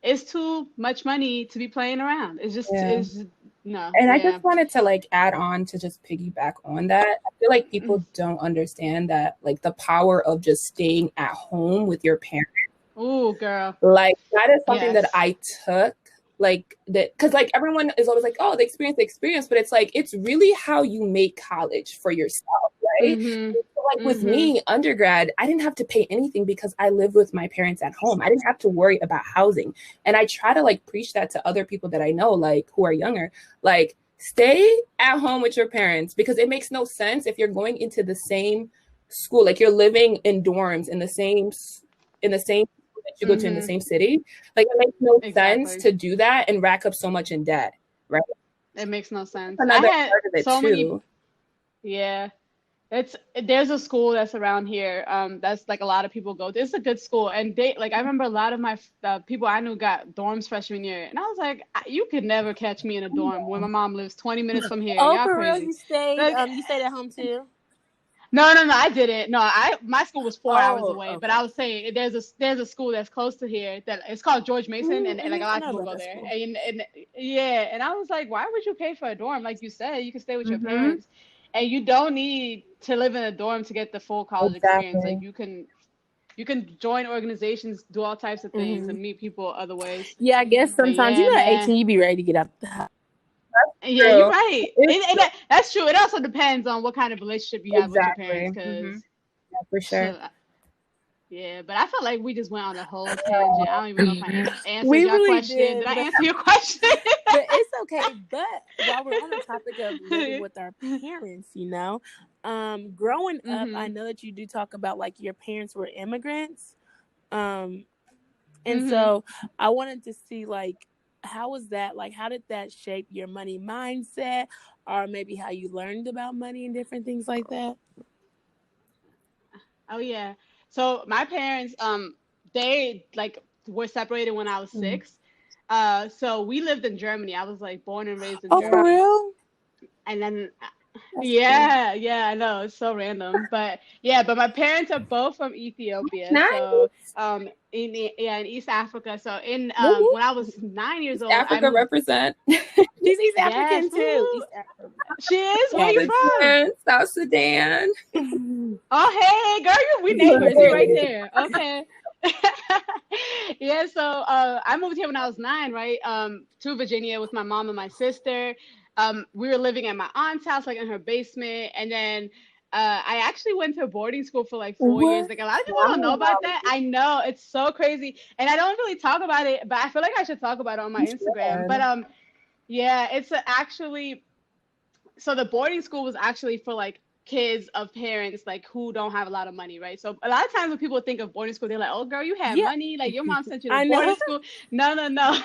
Speaker 3: it's too much money to be playing around. It's just no.
Speaker 2: And I just wanted to like add on to just piggyback on that. I feel like people don't understand that like the power of just staying at home with your parents.
Speaker 3: Oh, girl.
Speaker 2: Like that is something that I took like that, because like everyone is always like, oh, the experience, but it's like it's really how you make college for yourself, right? So, like with me, undergrad, I didn't have to pay anything because I lived with my parents at home. I didn't have to worry about housing. And I try to like preach that to other people that I know, like who are younger, like stay at home with your parents, because it makes no sense if you're going into the same school, like you're living in dorms in the same that you go to in the same city. Like it makes no sense to do that and rack up so much in debt, right?
Speaker 3: It makes no sense.
Speaker 2: Another part of it too.
Speaker 3: There's a school that's around here that's like a lot of people go to. It's a good school, and they like I remember a lot of my people I knew got dorms freshman year, and I was like, you could never catch me in a dorm when my mom lives 20 minutes from here.
Speaker 1: Oh,
Speaker 3: y'all
Speaker 1: for
Speaker 3: crazy.
Speaker 1: real? You stayed? You stayed at home too?
Speaker 3: No, I didn't. No, my school was 4 hours away. Okay. But I was saying there's a school that's close to here that it's called George Mason, and like a lot of people go there. And I was like, why would you pay for a dorm? Like you said, you can stay with your parents, and you don't need to live in a dorm to get the full college experience. Like you can join organizations, do all types of things, and meet people other ways.
Speaker 1: Yeah, I guess sometimes at 18 you be ready to get out the house.
Speaker 3: Yeah, you're right. That's true. It also depends on what kind of relationship you have with your parents.
Speaker 2: Yeah, for sure.
Speaker 3: Yeah, but I felt like we just went on a whole tangent. I don't even know if I answered
Speaker 1: We
Speaker 3: your
Speaker 1: really
Speaker 3: question.
Speaker 1: did,
Speaker 3: Did I
Speaker 1: but
Speaker 3: answer your question?
Speaker 1: it's okay. But while we're on the topic of living with our parents, growing up, I
Speaker 3: Mhm.
Speaker 1: know that you do talk about like your parents were immigrants. Um, and
Speaker 3: Mhm.
Speaker 1: so I wanted to see like how was that like how did that shape your money mindset or maybe how you learned about money and different things like that?
Speaker 3: Oh yeah. So my parents, they like were separated when I was
Speaker 1: Mm.
Speaker 3: 6. So we lived in Germany. I was like born and raised in
Speaker 1: Oh, for
Speaker 3: Germany.
Speaker 1: real?
Speaker 3: And then
Speaker 1: That's cool.
Speaker 3: yeah, I know it's so random, but yeah, but my parents are both from Ethiopia,
Speaker 2: Nice.
Speaker 3: so in East Africa. So in
Speaker 1: Woo-woo.
Speaker 3: when I was 9 years old, I
Speaker 2: Africa
Speaker 3: moved.
Speaker 2: represent.
Speaker 1: She's East
Speaker 3: Yes,
Speaker 1: African too.
Speaker 3: woo,
Speaker 1: East African.
Speaker 3: she is. Where you from?
Speaker 2: Cabbage, South Sudan.
Speaker 3: Oh, hey, girl, we neighbors. We right there. Okay. Yeah, so I moved here when I was 9, right? To Virginia with my mom and my sister. We were living at my aunt's house, like in her basement, and then I actually went to boarding school for like 4 years.
Speaker 1: What?
Speaker 3: Like a lot of people don't know about that. I know it's so crazy, and I don't really talk about it, but I feel like I should talk about it on my
Speaker 2: You
Speaker 3: Instagram. But
Speaker 2: should.
Speaker 3: yeah, it's actually so the boarding school was actually for like kids of parents like who don't have a lot of money, right? So a lot of times when people think of boarding school, they're like, "Oh, girl, you have
Speaker 1: Yeah,
Speaker 3: money. Like your mom sent you to
Speaker 1: I know.
Speaker 3: boarding school." No, no, no.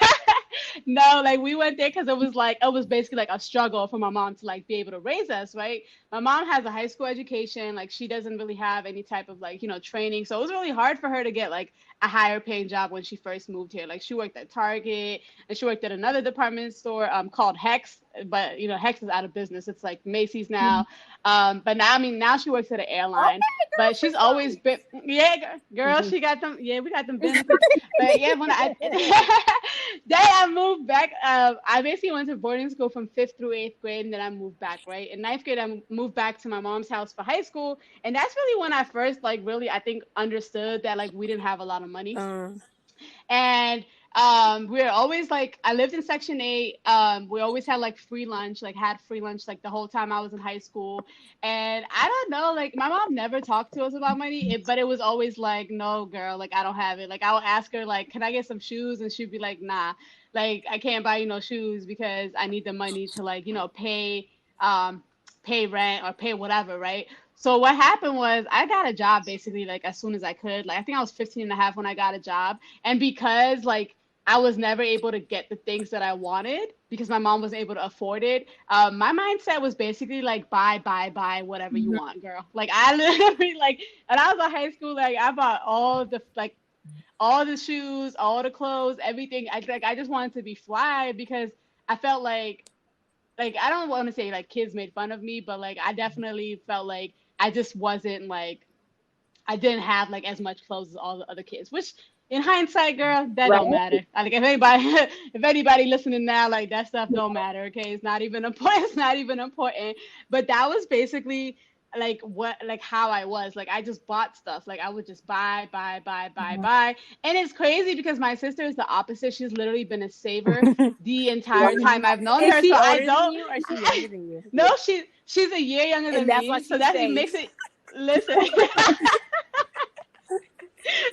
Speaker 3: No, like we went there because it was basically like a struggle for my mom to like be able to raise us, right? My mom has a high school education, like she doesn't really have any type of like, training. So it was really hard for her to get like a higher paying job when she first moved here. Like she worked at Target and she worked at another department store called Hex, but Hex is out of business. It's like Macy's now. But now, I mean, now she works at an airline.
Speaker 1: Okay,
Speaker 3: But
Speaker 1: girl,
Speaker 3: she's always
Speaker 1: for
Speaker 3: been, yeah, girl,
Speaker 1: sure.
Speaker 3: she got them. Yeah, we got them benefits. But yeah, when then I moved back. I basically went to boarding school from fifth through eighth grade, and then I moved back. Right in ninth grade, I moved back to my mom's house for high school, and that's really when I first like really I think understood that like we didn't have a lot of money.
Speaker 1: Uh,
Speaker 3: And we were always like I lived in section 8. We always had like free lunch, like had free lunch like the whole time I was in high school. And I don't know, like my mom never talked to us about money, but it was always like, no girl, like I don't have it. Like I would ask her like, can I get some shoes? And she'd be like, nah, like I can't buy you no shoes because I need the money to like um pay rent or pay whatever, right? So what happened was I got a job basically like as soon as I could. Like I think I was 15 and a half when I got a job. And because like I was never able to get the things that I wanted because my mom wasn't able to afford it. My mindset was basically like buy whatever you want, girl. Like I literally like when I was in high school, like I bought all the shoes, all the clothes, everything. I just wanted to be fly because I felt like I don't want to say like kids made fun of me, but like I definitely felt like I just wasn't like I didn't have like as much clothes as all the other kids, which in hindsight, girl, that
Speaker 2: Right.
Speaker 3: don't matter. Like if anybody listening now, like that stuff don't matter. Okay, it's not even important. It's not even important. But that was basically like how I was. Like I just bought stuff. Like I would just buy. And it's crazy because my sister is the opposite. She's literally been a saver the entire time I've known
Speaker 1: is
Speaker 3: her.
Speaker 1: she
Speaker 3: So I
Speaker 1: older than
Speaker 3: don't.
Speaker 1: you or is she younger than you?
Speaker 3: No, she's a year younger
Speaker 1: And
Speaker 3: than
Speaker 1: that's why
Speaker 3: me. So
Speaker 1: she's
Speaker 3: that it
Speaker 1: safe.
Speaker 3: makes it. Listen.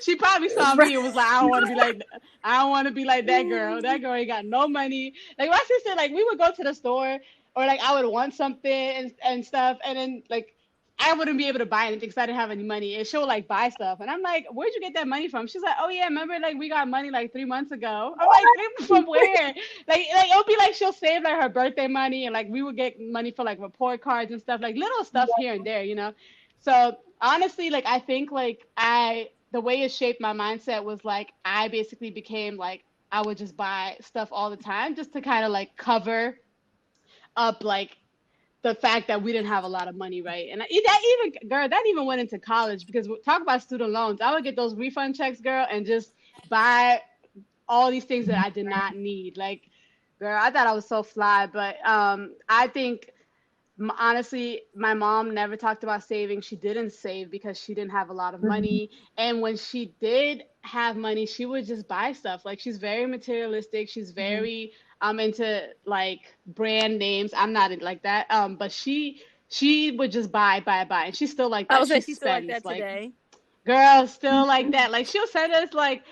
Speaker 3: She probably saw
Speaker 1: Right.
Speaker 3: me and was like, I don't want to be like that girl. That girl ain't got no money. Like my sister, like we would go to the store or like I would want something and stuff, and then like I wouldn't be able to buy anything because I didn't have any money. And she'll like buy stuff, and I'm like, where'd you get that money from? She's like, oh yeah, remember like we got money like 3 months ago. I'm like, from where? Like it'll be like she'll save like her birthday money, and like we would get money for like report cards and stuff, like little stuff here and there. So honestly, like I think like the way it shaped my mindset was like I basically became like I would just buy stuff all the time just to kind of like cover up like the fact that we didn't have a lot of money, right? And that even went into college because talk about student loans. I would get those refund checks, girl, and just buy all these things that I did not need. Like, girl, I thought I was so fly, but I think honestly, my mom never talked about saving. She didn't save because she didn't have a lot of money. And when she did have money, she would just buy stuff. Like she's very materialistic. She's
Speaker 1: Mhm.
Speaker 3: very into like brand names. I'm not like that. But she would just buy. And she's still like
Speaker 1: I
Speaker 3: that.
Speaker 1: was
Speaker 3: She
Speaker 1: like, she's still like
Speaker 3: spends
Speaker 1: that
Speaker 3: like
Speaker 1: today.
Speaker 3: Girl, still like that. Like she'll send us like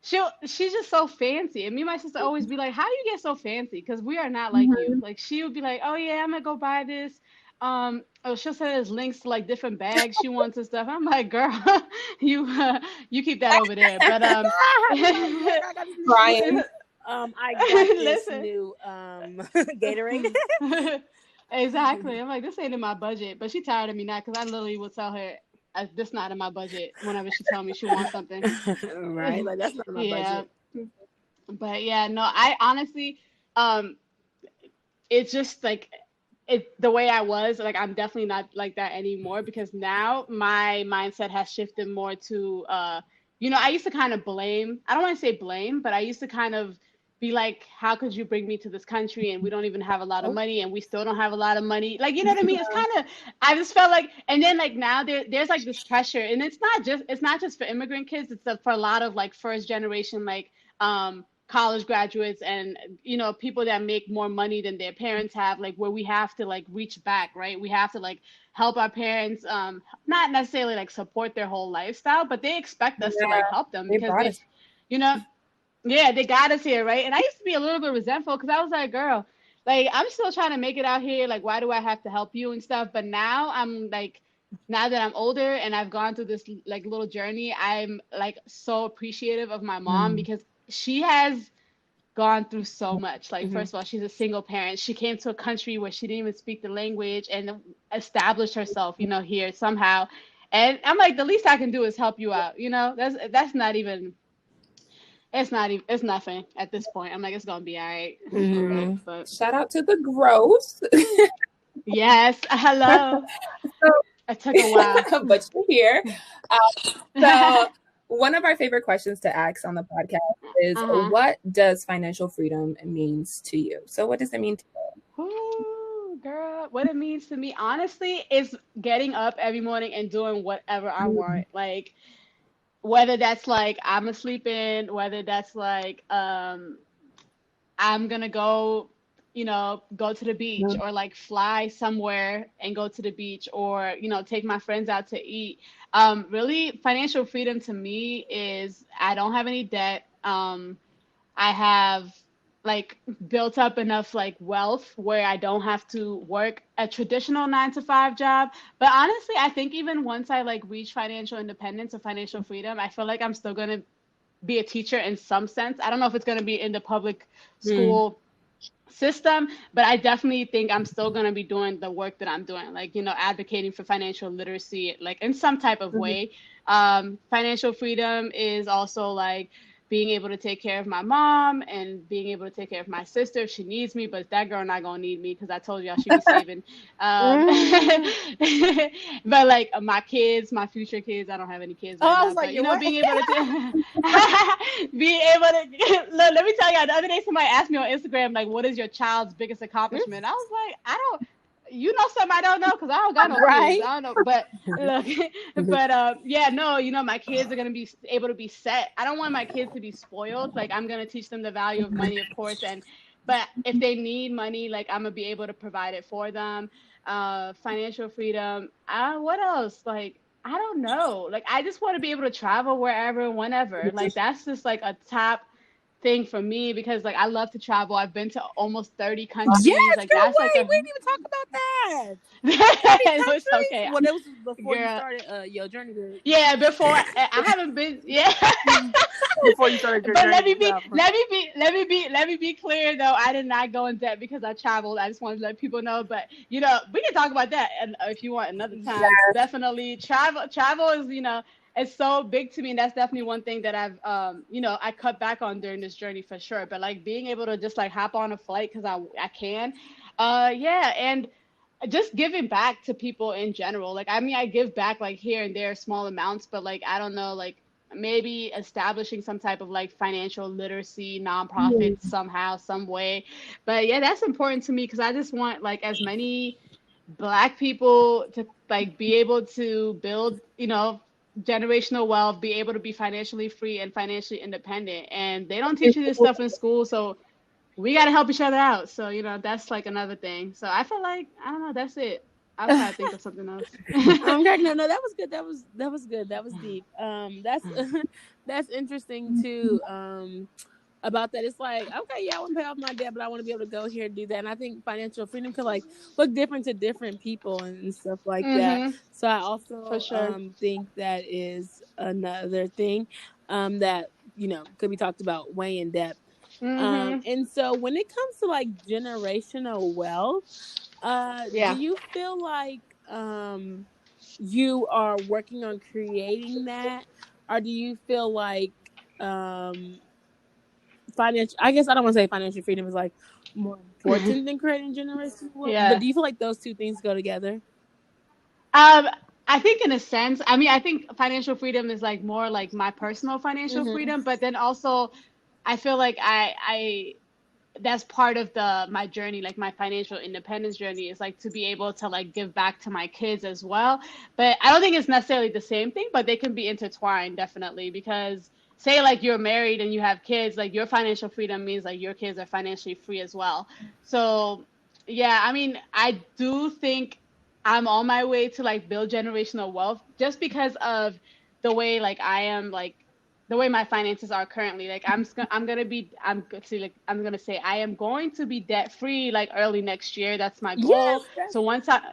Speaker 3: she's just so fancy. And me and my sister always be like, how do you get so fancy? Because we are not like you.
Speaker 2: Mhm.
Speaker 3: Like she would be like, oh yeah, I'm gonna go buy this. Oh, she'll send us links to like different bags she wants and stuff. I'm like, girl, you you keep that over there. But
Speaker 2: Crying.
Speaker 1: I got this
Speaker 3: listen.
Speaker 1: new Gatorade.
Speaker 3: Exactly. I'm like, this ain't in my budget. But she tired of me now because I literally will tell her this not in my budget whenever she tell me she wants something.
Speaker 1: Right? Like that's not in my
Speaker 3: Yeah.
Speaker 1: budget.
Speaker 3: But yeah, no, I honestly, um, it's just like it the way I was, like I'm definitely not like that anymore because now my mindset has shifted more to I used to kind of blame, I don't want to say blame, but I used to kind of be like, how could you bring me to this country and we don't even have a lot of
Speaker 1: Oh,
Speaker 3: money and we still don't have a lot of money? Like, you know what I mean? It's kind of I just felt like and then like now there's like this pressure and it's not just for immigrant kids, it's for a lot of like first generation like college graduates and people that make more money than their parents have, like where we have to like reach back, right? We have to like help our parents, not necessarily like support their whole lifestyle, but they expect us to
Speaker 2: Yeah,
Speaker 3: like help them
Speaker 2: they
Speaker 3: because
Speaker 2: brought
Speaker 3: they
Speaker 2: us.
Speaker 3: you know yeah, they got us here, right? And I used to be a little bit resentful because I was like, girl, like I'm still trying to make it out here, like why do I have to help you and stuff? But now I'm like, now that I'm older and I've gone through this like little journey, I'm like so appreciative of my mom
Speaker 2: Mm.
Speaker 3: because she has gone through so much. Like,
Speaker 1: hmm.
Speaker 3: first of all, she's a single parent. She came to a country where she didn't even speak the language and established herself, here somehow. And I'm like, the least I can do is help you out. That's not even. It's nothing at this point. I'm like, it's gonna be all right. Okay,
Speaker 1: Hmm.
Speaker 3: but
Speaker 2: Shout out to the growth.
Speaker 3: yes, hello. It took a while.
Speaker 2: But you're here. So one of our favorite questions to ask on the podcast is,
Speaker 3: Uh-huh.
Speaker 2: what does financial freedom means to you? So what does it mean to
Speaker 3: Ooh, girl, what it means to me, honestly, is getting up every morning and doing whatever I
Speaker 2: you?
Speaker 3: want. Like, whether that's like I'm asleep in, whether that's like I'm gonna go, go to the beach
Speaker 2: Mm.
Speaker 3: or like fly somewhere and go to the beach or, take my friends out to eat. Really, financial freedom to me is I don't have any debt. I have like built up enough like wealth where I don't have to work a traditional 9 to 5 job. But honestly, I think even once I like reach financial independence or financial freedom, I feel like I'm still gonna be a teacher in some sense. I don't know if it's gonna be in the public
Speaker 2: Mm.
Speaker 3: school system, but I definitely think I'm still going to be doing the work that I'm doing, like, advocating for financial literacy, like in some type of
Speaker 2: Mhm.
Speaker 3: way. Financial freedom is also like being able to take care of my mom and being able to take care of my sister if she needs me, but that girl not going to need me because I told you I should be saving.
Speaker 1: Mm.
Speaker 3: But like my kids, my future kids, I don't have any kids
Speaker 1: Oh,
Speaker 3: right
Speaker 1: I
Speaker 3: now,
Speaker 1: was like,
Speaker 3: but
Speaker 1: you what?
Speaker 3: being able to being able to look, let me tell you, the other day somebody asked me on Instagram, like, what is your child's biggest accomplishment? I was like, I don't, something I don't know because I don't got no kids.
Speaker 1: Right?
Speaker 3: I don't know, but look, but yeah, no, my kids are gonna be able to be set. I don't want my kids to be spoiled. Like, I'm gonna teach them the value of money, of course, and but if they need money, like I'm gonna be able to provide it for them. Financial freedom. What else? Like, I don't know. Like, I just want to be able to travel wherever, whenever. Like, that's just like a top thing for me because like I love to travel. I've been to almost 30 countries.
Speaker 1: Yes,
Speaker 3: Like,
Speaker 1: girl,
Speaker 3: that's like
Speaker 1: wait.
Speaker 3: a
Speaker 1: We didn't even talk about that. 30
Speaker 3: it's
Speaker 1: countries?
Speaker 3: okay,
Speaker 1: Well, that was before you
Speaker 3: girl.
Speaker 1: started your journey
Speaker 3: Yeah, before I haven't been. Yeah.
Speaker 1: before you started your
Speaker 3: But
Speaker 1: journey to travel.
Speaker 3: let me be clear though. I did not go in debt because I traveled. I just wanted to let people know. But we can talk about that and if you want another time.
Speaker 2: Yes.
Speaker 3: Definitely travel is it's so big to me, and that's definitely one thing that I've I cut back on during this journey for sure. But like being able to just like hop on a flight because I can, yeah, and just giving back to people in general. Like, I mean, I give back like here and there, small amounts, but like, I don't know, like maybe establishing some type of like financial literacy nonprofit
Speaker 2: Mm.
Speaker 3: somehow, some way. But yeah, that's important to me because I just want like as many Black people to like be able to build, generational wealth, be able to be financially free and financially independent. And they don't teach you this stuff in school, so we got to help each other out. So, that's like another thing. So I feel like, I don't know, that's it. I'm trying to think of something else.
Speaker 1: I'm cracking up. No, that was good. That was good. That was deep. That's that's interesting too. About that, it's like, okay, yeah, I want to pay off my debt, but I want to be able to go here and do that. And I think financial freedom could like look different to different people and stuff like that.
Speaker 3: Mm-hmm.
Speaker 1: So I
Speaker 3: For
Speaker 1: also
Speaker 3: sure.
Speaker 1: think that is another thing that could be talked about way in depth.
Speaker 3: Mm-hmm.
Speaker 1: And so when it comes to like generational wealth, do
Speaker 3: Yeah.
Speaker 1: you feel like you are working on creating that, or do you feel like financial? I guess I don't want to say financial freedom is like more important than creating generational wealth, but
Speaker 3: Yeah.
Speaker 1: do you feel like those two things go together?
Speaker 3: Um, I think in a sense, I mean, I think financial freedom is like more like my personal financial
Speaker 1: Mm-hmm.
Speaker 3: freedom, but then also I feel like I that's part of the my journey, like my financial independence journey is like to be able to like give back to my kids as well. But I don't think it's necessarily the same thing, but they can be intertwined definitely because say like you're married and you have kids, like your financial freedom means like your kids are financially free as well. So yeah, I mean, I do think I'm on my way to like build generational wealth just because of the way like I am like the way my finances are currently. Like I'm gonna be I'm gonna say I am going to be debt free like early next year. That's my
Speaker 1: Yes,
Speaker 3: goal.
Speaker 1: that's
Speaker 3: So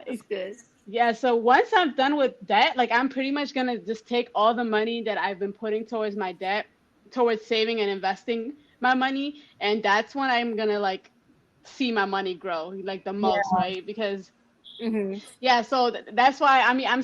Speaker 1: that's good.
Speaker 3: yeah, so once I'm done with debt, like I'm pretty much gonna just take all the money that I've been putting towards my debt, towards saving and investing my money, and that's when I'm gonna like see my money grow like the most,
Speaker 1: Yeah.
Speaker 3: right? Because
Speaker 1: Mm-hmm.
Speaker 3: yeah, so that's why I mean I'm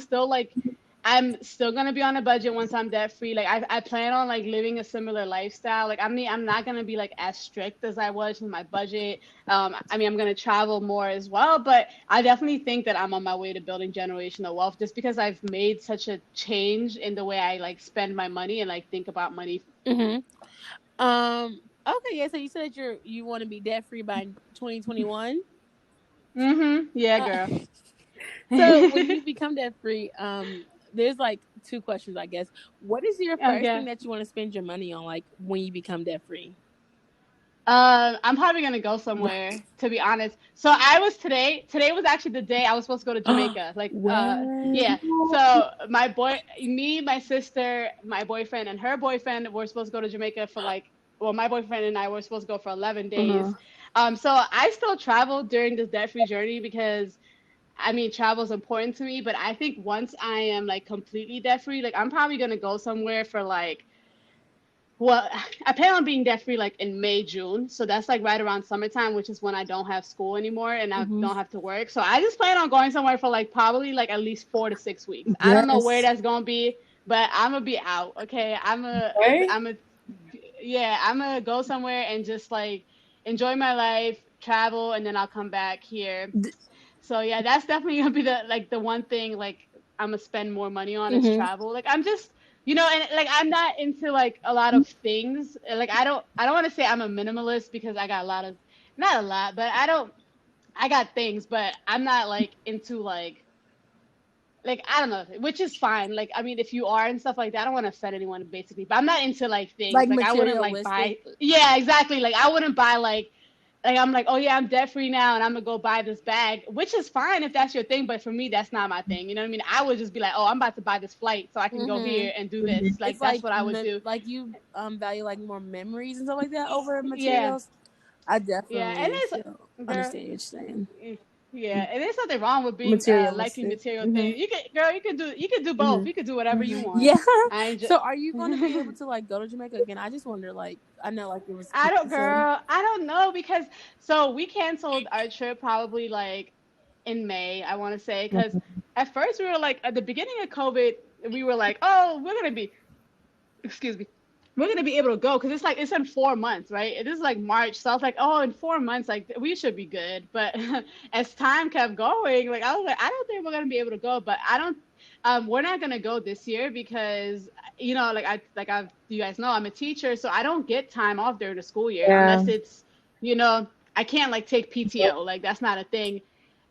Speaker 3: still gonna be on a budget once I'm debt free. Like I plan on like living a similar lifestyle. Like I mean I'm not gonna be like as strict as I was with my budget. I mean I'm gonna travel more as well, but I definitely think that I'm on my way to building generational wealth just because I've made such a change in the way I like spend my money and like think about money.
Speaker 1: Mm-hmm. Okay, yeah. So you said you want to be debt free by 2021.
Speaker 3: Mm-hmm. Yeah,
Speaker 1: Uh,
Speaker 3: girl.
Speaker 1: so when you become debt free, there's like two questions, I guess. What is your first thing
Speaker 3: Okay.
Speaker 1: that you want to spend your money on, like when you become debt free?
Speaker 3: I'm probably gonna go somewhere, to be honest. So I was today was actually the day I was supposed to go to Jamaica.
Speaker 1: What?
Speaker 3: Yeah. So my boy, me, my sister, my boyfriend, and her boyfriend were supposed to go to Jamaica for like, well, my boyfriend and I were supposed to go for 11
Speaker 1: Uh-huh.
Speaker 3: days. So I still travel during this debt-free journey because I mean, travel is important to me, but I think once I am like completely debt-free, like I'm probably gonna go somewhere for like well, I plan on being debt free like in May, June. So that's like right around summertime, which is when I don't have school anymore and I
Speaker 1: Mm-hmm.
Speaker 3: don't have to work. So I just plan on going somewhere for like probably like at least 4 to 6 weeks. I don't know where
Speaker 1: Yes.
Speaker 3: that's gonna be, but I'm gonna be out. Okay.
Speaker 2: Right?
Speaker 3: Yeah, I'm gonna go somewhere and just like enjoy my life, travel, and then I'll come back here. So yeah, that's definitely gonna be the one thing like I'm gonna spend more money on is
Speaker 1: Mm-hmm.
Speaker 3: travel. Like I'm just and like I'm not into like a lot of things. Like I don't want to say I'm a minimalist because I got a lot of not a lot, but I got things, but I'm not like into like I don't know, which is fine. Like I mean, if you are and stuff like that, I don't want to offend anyone basically, but I'm not into like things.
Speaker 1: Like
Speaker 3: Like I wouldn't like
Speaker 1: materialistic.
Speaker 3: buy. Yeah, exactly. Like I wouldn't buy like I'm like, oh yeah, I'm debt free now, and I'm gonna go buy this bag, which is fine if that's your thing. But for me, that's not my thing. You know what I mean? I would just be like, oh, I'm about to buy this flight so I can go
Speaker 1: Mm-hmm.
Speaker 3: here and do this. Like
Speaker 1: It's
Speaker 3: that's
Speaker 1: like
Speaker 3: what I would do.
Speaker 1: like you value like more memories and stuff like that over
Speaker 3: Yeah,
Speaker 1: materials. I
Speaker 3: yeah, and
Speaker 1: definitely
Speaker 3: it's
Speaker 1: feel
Speaker 3: girl.
Speaker 1: understand what you're saying.
Speaker 3: Yeah, and there's nothing wrong with being liking
Speaker 1: Materialistic.
Speaker 3: material
Speaker 1: Mm-hmm.
Speaker 3: things. You can do both.
Speaker 1: Mm-hmm.
Speaker 3: You can do whatever you want.
Speaker 1: Yeah.
Speaker 3: I enjoy.
Speaker 1: So are you going to be able to like go to Jamaica again? I just wonder, like, I know like it was canceled.
Speaker 3: I don't know because so we canceled our trip probably like in May, I want to say, because at first we were like at the beginning of COVID, we were like, oh, excuse me, we're gonna be able to go because it's like it's in 4 months, right? It is like March, so I was like, oh, in 4 months, like we should be good. But as time kept going, like I was like, I don't think we're gonna be able to go. But I don't, we're not gonna go this year because you guys know I'm a teacher, so I don't get time off during the school year
Speaker 2: Yeah.
Speaker 3: unless it's, I can't like take PTO, like that's not a thing.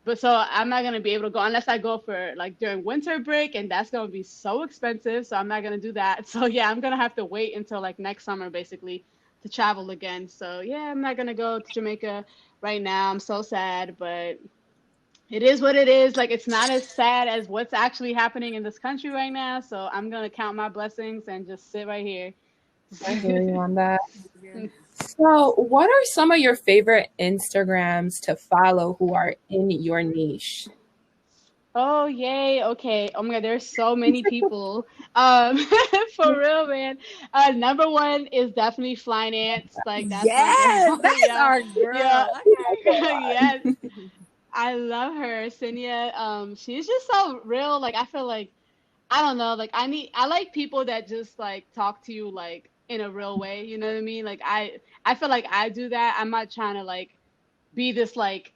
Speaker 3: But so I'm not gonna be able to go unless I go for like during winter break, and that's gonna be so expensive. So I'm not gonna do that. So yeah, I'm gonna have to wait until like next summer basically to travel again. So yeah, I'm not gonna go to Jamaica right now. I'm so sad, but it is what it is. Like, it's not as sad as what's actually happening in this country right now. So I'm gonna count my blessings and just sit right here.
Speaker 2: I hear you on that. So, what are some of your favorite Instagrams to follow who are in your niche?
Speaker 3: Oh, yay. Okay. Oh my God, there's so many people. Um, for real, man. Number one is definitely Finance. Like, that's my
Speaker 1: Yes,
Speaker 3: girl.
Speaker 1: that's
Speaker 3: Yeah.
Speaker 1: our
Speaker 3: Yeah.
Speaker 1: girl.
Speaker 3: Yes. I love her. Cinia. She's just so real. Like, I feel like, I don't know, like I like people that just like talk to you like in a real way, you know what I mean? Like I feel like I do that. I'm not trying to like be this like,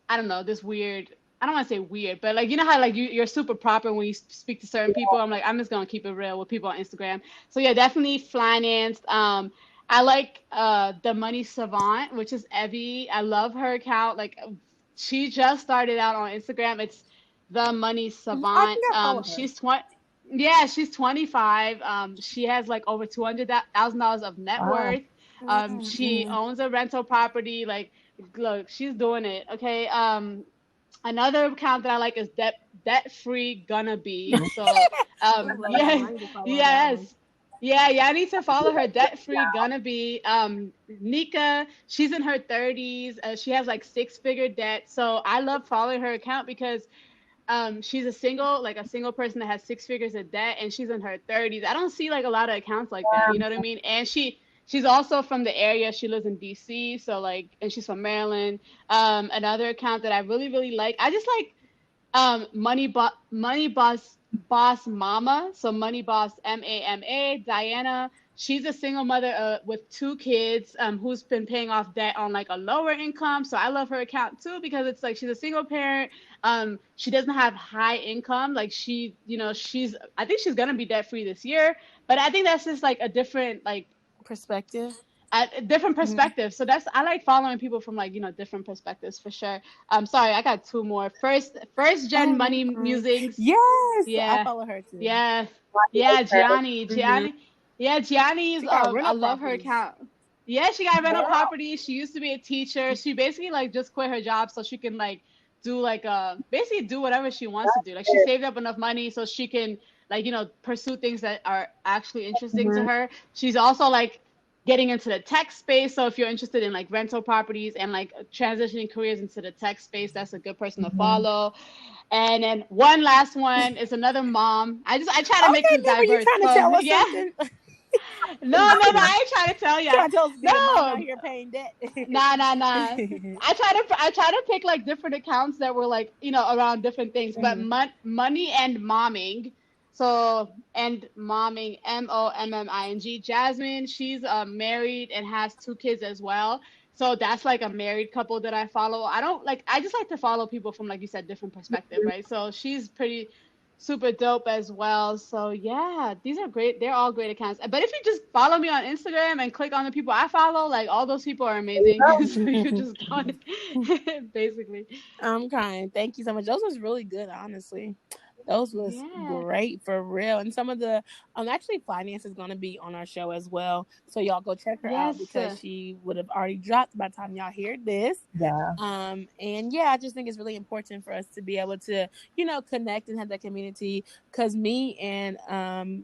Speaker 3: I don't know, this weird. I don't want to say weird, but like you know how like you're super proper when you speak to certain people. I'm like I'm just gonna keep it real with people on Instagram. So yeah, definitely financed. I like the Money Savant, which is Evie. I love her account. Like she just started out on Instagram. It's the Money
Speaker 1: I
Speaker 3: Savant.
Speaker 1: think I follow her.
Speaker 3: She's 20. Yeah, she's 25. She has like over $200,000 of net
Speaker 2: Wow.
Speaker 3: worth. She owns a rental property. Like, look, she's doing it. Okay. Another account that I like is debt free gonna be. So
Speaker 1: I love that one.
Speaker 3: yeah,
Speaker 1: I need to follow that one.
Speaker 3: yes. Yeah, I need to follow her. Debt free gonna be. Nika, she's in her 30s. She has like six-figure debt. So I love following her account because she's a single person that has six figures of debt and she's in her 30s. I don't see like a lot of accounts like that, you know what I mean? And she's also from the area. She lives in DC, so like, and she's from Maryland. Another account that I really really like, I just like Money Boss Mama. So Money Boss Mama, Diana. She's a single mother with two kids who's been paying off debt on like a lower income. So I love her account too because it's like she's a single parent. She doesn't have high income. Like I think she's gonna be debt free this year. But I think that's just like a different like
Speaker 1: Perspective.
Speaker 3: a different perspective. So that's I like following people from like different perspectives for sure. Sorry, I got two more. First
Speaker 1: Oh,
Speaker 3: gen
Speaker 1: you're
Speaker 3: money
Speaker 1: fine.
Speaker 3: musings.
Speaker 1: Yes, I
Speaker 3: Yeah,
Speaker 1: follow her too.
Speaker 3: yeah, yeah. Gianni. Yeah, Gianni's.
Speaker 1: She got
Speaker 3: I
Speaker 1: rental
Speaker 3: love her
Speaker 1: properties.
Speaker 3: account. Yeah, she got rental
Speaker 1: Girl.
Speaker 3: property. She used to be a teacher. She basically like just quit her job so she can like do like basically do whatever she wants to do. Like she saved up enough money so she can like pursue things that are actually interesting to her. She's also like getting into the tech space. So if you're interested in like rental properties and like transitioning careers into the tech space, that's a good person to follow. And then one last one is another mom. I try to make
Speaker 1: Okay,
Speaker 3: this
Speaker 1: Neighbor, you
Speaker 3: diverse.
Speaker 1: trying to
Speaker 3: So
Speaker 1: tell us
Speaker 3: yeah.
Speaker 1: something?
Speaker 3: No, I ain't trying to tell
Speaker 1: You
Speaker 3: ya.
Speaker 1: trying to tell us to be a mom out
Speaker 3: No.
Speaker 1: here paying debt?
Speaker 3: Nah. I try to pick like different accounts that were like, around different things. But money and momming. So and momming, Momming. Jasmine, she's married and has two kids as well. So that's like a married couple that I follow. I just like to follow people from like you said, different perspective, right? So she's pretty super dope as well. So yeah, these are great. They're all great accounts. But if you just follow me on Instagram and click on the people I follow, like all those people are amazing. So you just go basically.
Speaker 1: I'm crying. Thank you so much. Those was really good, honestly. Those was
Speaker 3: Yeah.
Speaker 1: great for real. And some of the actually Finance is gonna be on our show as well. So y'all go check her out
Speaker 3: Yes.
Speaker 1: because she would have already dropped by the time y'all hear this.
Speaker 2: Yeah.
Speaker 1: And yeah, I just think it's really important for us to be able to, connect and have that community. Cause me and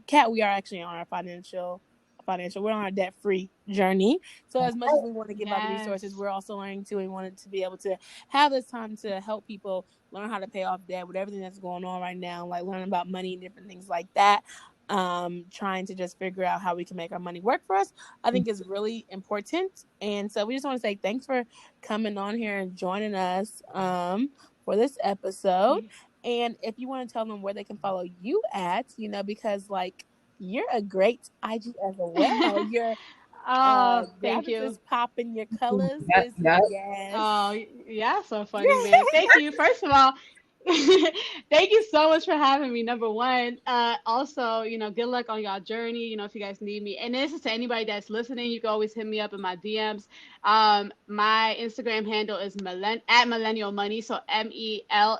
Speaker 1: Kat, we are actually on our financial. We're on our debt-free journey. So as much as we want to give out the resources, we're also learning too. We wanted to be able to have this time to help people learn how to pay off debt with everything that's going on right now, like learning about money and different things like that. Trying to just figure out how we can make our money work for us, I think is really important. And so we just want to say thanks for coming on here and joining us for this episode. And if you want to tell them where they can follow you at, because like you're a great IG as well. You're
Speaker 3: Thank you.
Speaker 1: is popping your colors.
Speaker 2: Yep.
Speaker 1: Yes.
Speaker 3: Oh, yeah, so funny, man. Thank you. First of all, thank you so much for having me. Number one. Also, good luck on y'all journey. If you guys need me. And this is to anybody that's listening, you can always hit me up in my DMs. My Instagram handle is at Millennial Money. So MELANNIAL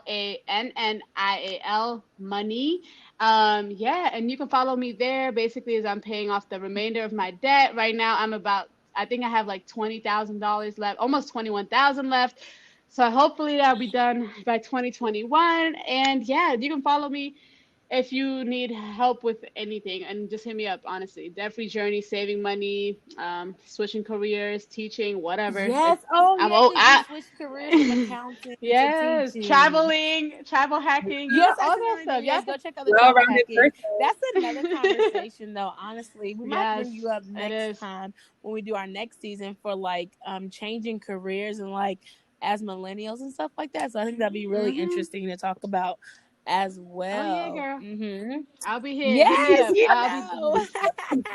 Speaker 3: Money. Yeah, and you can follow me there basically as I'm paying off the remainder of my debt. Right now I think I have like $20,000 left, almost 21,000 left. So hopefully that'll be done by 2021. And yeah, you can follow me if you need help with anything, and just hit me up. Honestly, debt-free journey, saving money, switching careers, teaching, whatever. If
Speaker 1: Yes. Oh,
Speaker 3: I'm
Speaker 1: yeah,
Speaker 3: oh
Speaker 1: because you
Speaker 3: I,
Speaker 1: switched careers from accounting to
Speaker 3: yes,
Speaker 1: teaching.
Speaker 3: traveling, travel hacking,
Speaker 1: Yes, I
Speaker 3: all that
Speaker 1: definitely
Speaker 3: stuff.
Speaker 1: did.
Speaker 3: Yeah,
Speaker 1: Yes, go check out the travel
Speaker 2: Well-rounded
Speaker 1: hacking. That's another
Speaker 3: person.
Speaker 1: conversation, though. Honestly, we might
Speaker 3: Yes,
Speaker 1: bring you up
Speaker 3: it
Speaker 1: next
Speaker 3: is.
Speaker 1: time when we do our next season for like changing careers and like as millennials and stuff like that. So I think that'd be really
Speaker 3: Mhm.
Speaker 1: interesting to talk about as
Speaker 3: Oh yeah,
Speaker 1: well.
Speaker 3: girl. I'll be here. Hit me
Speaker 1: Yes,
Speaker 3: up.
Speaker 1: you
Speaker 3: I'll be.
Speaker 1: know.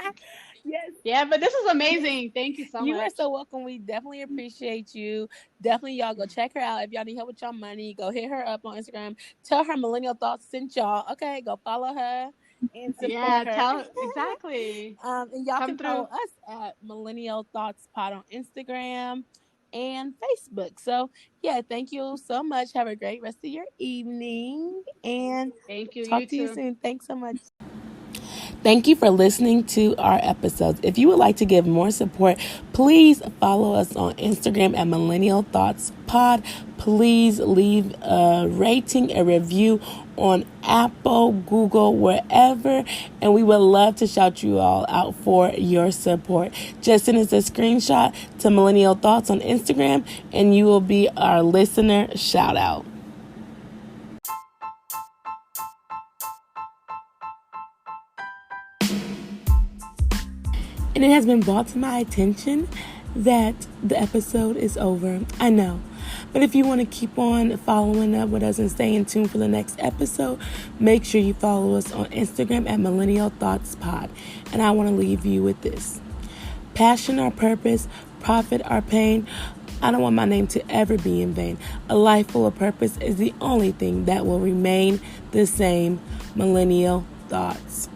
Speaker 1: Yes.
Speaker 3: Yeah, but this is amazing. Thank you so
Speaker 1: You are
Speaker 3: much.
Speaker 1: so welcome. We definitely appreciate you. Definitely, y'all go check her out. If y'all need help with y'all money, go hit her up on Instagram. Tell her Millennial Thoughts sent y'all. Okay, go follow her and support
Speaker 3: Yeah,
Speaker 1: her.
Speaker 3: tell exactly.
Speaker 1: And y'all
Speaker 3: Come
Speaker 1: can follow
Speaker 3: through.
Speaker 1: us at Millennial Thoughts Pod on Instagram and Facebook. So, yeah, thank you so much. Have a great rest of your evening and
Speaker 3: Thank you. You
Speaker 1: talk to you
Speaker 3: too.
Speaker 1: soon. Thanks so much. Thank you for listening to our episodes. If you would like to give more support, please follow us on Instagram at Millennial Thoughts Pod. Please leave a rating, a review on Apple, Google, wherever, and we would love to shout you all out for your support. Just send us a screenshot to Millennial Thoughts on Instagram, and you will be our listener shout out. And it has been brought to my attention that the episode is over. I know. But if you want to keep on following up with us and stay in tune for the next episode, make sure you follow us on Instagram at Millennial Thoughts Pod. And I want to leave you with this. Passion or purpose, profit or pain, I don't want my name to ever be in vain. A life full of purpose is the only thing that will remain the same. Millennial Thoughts.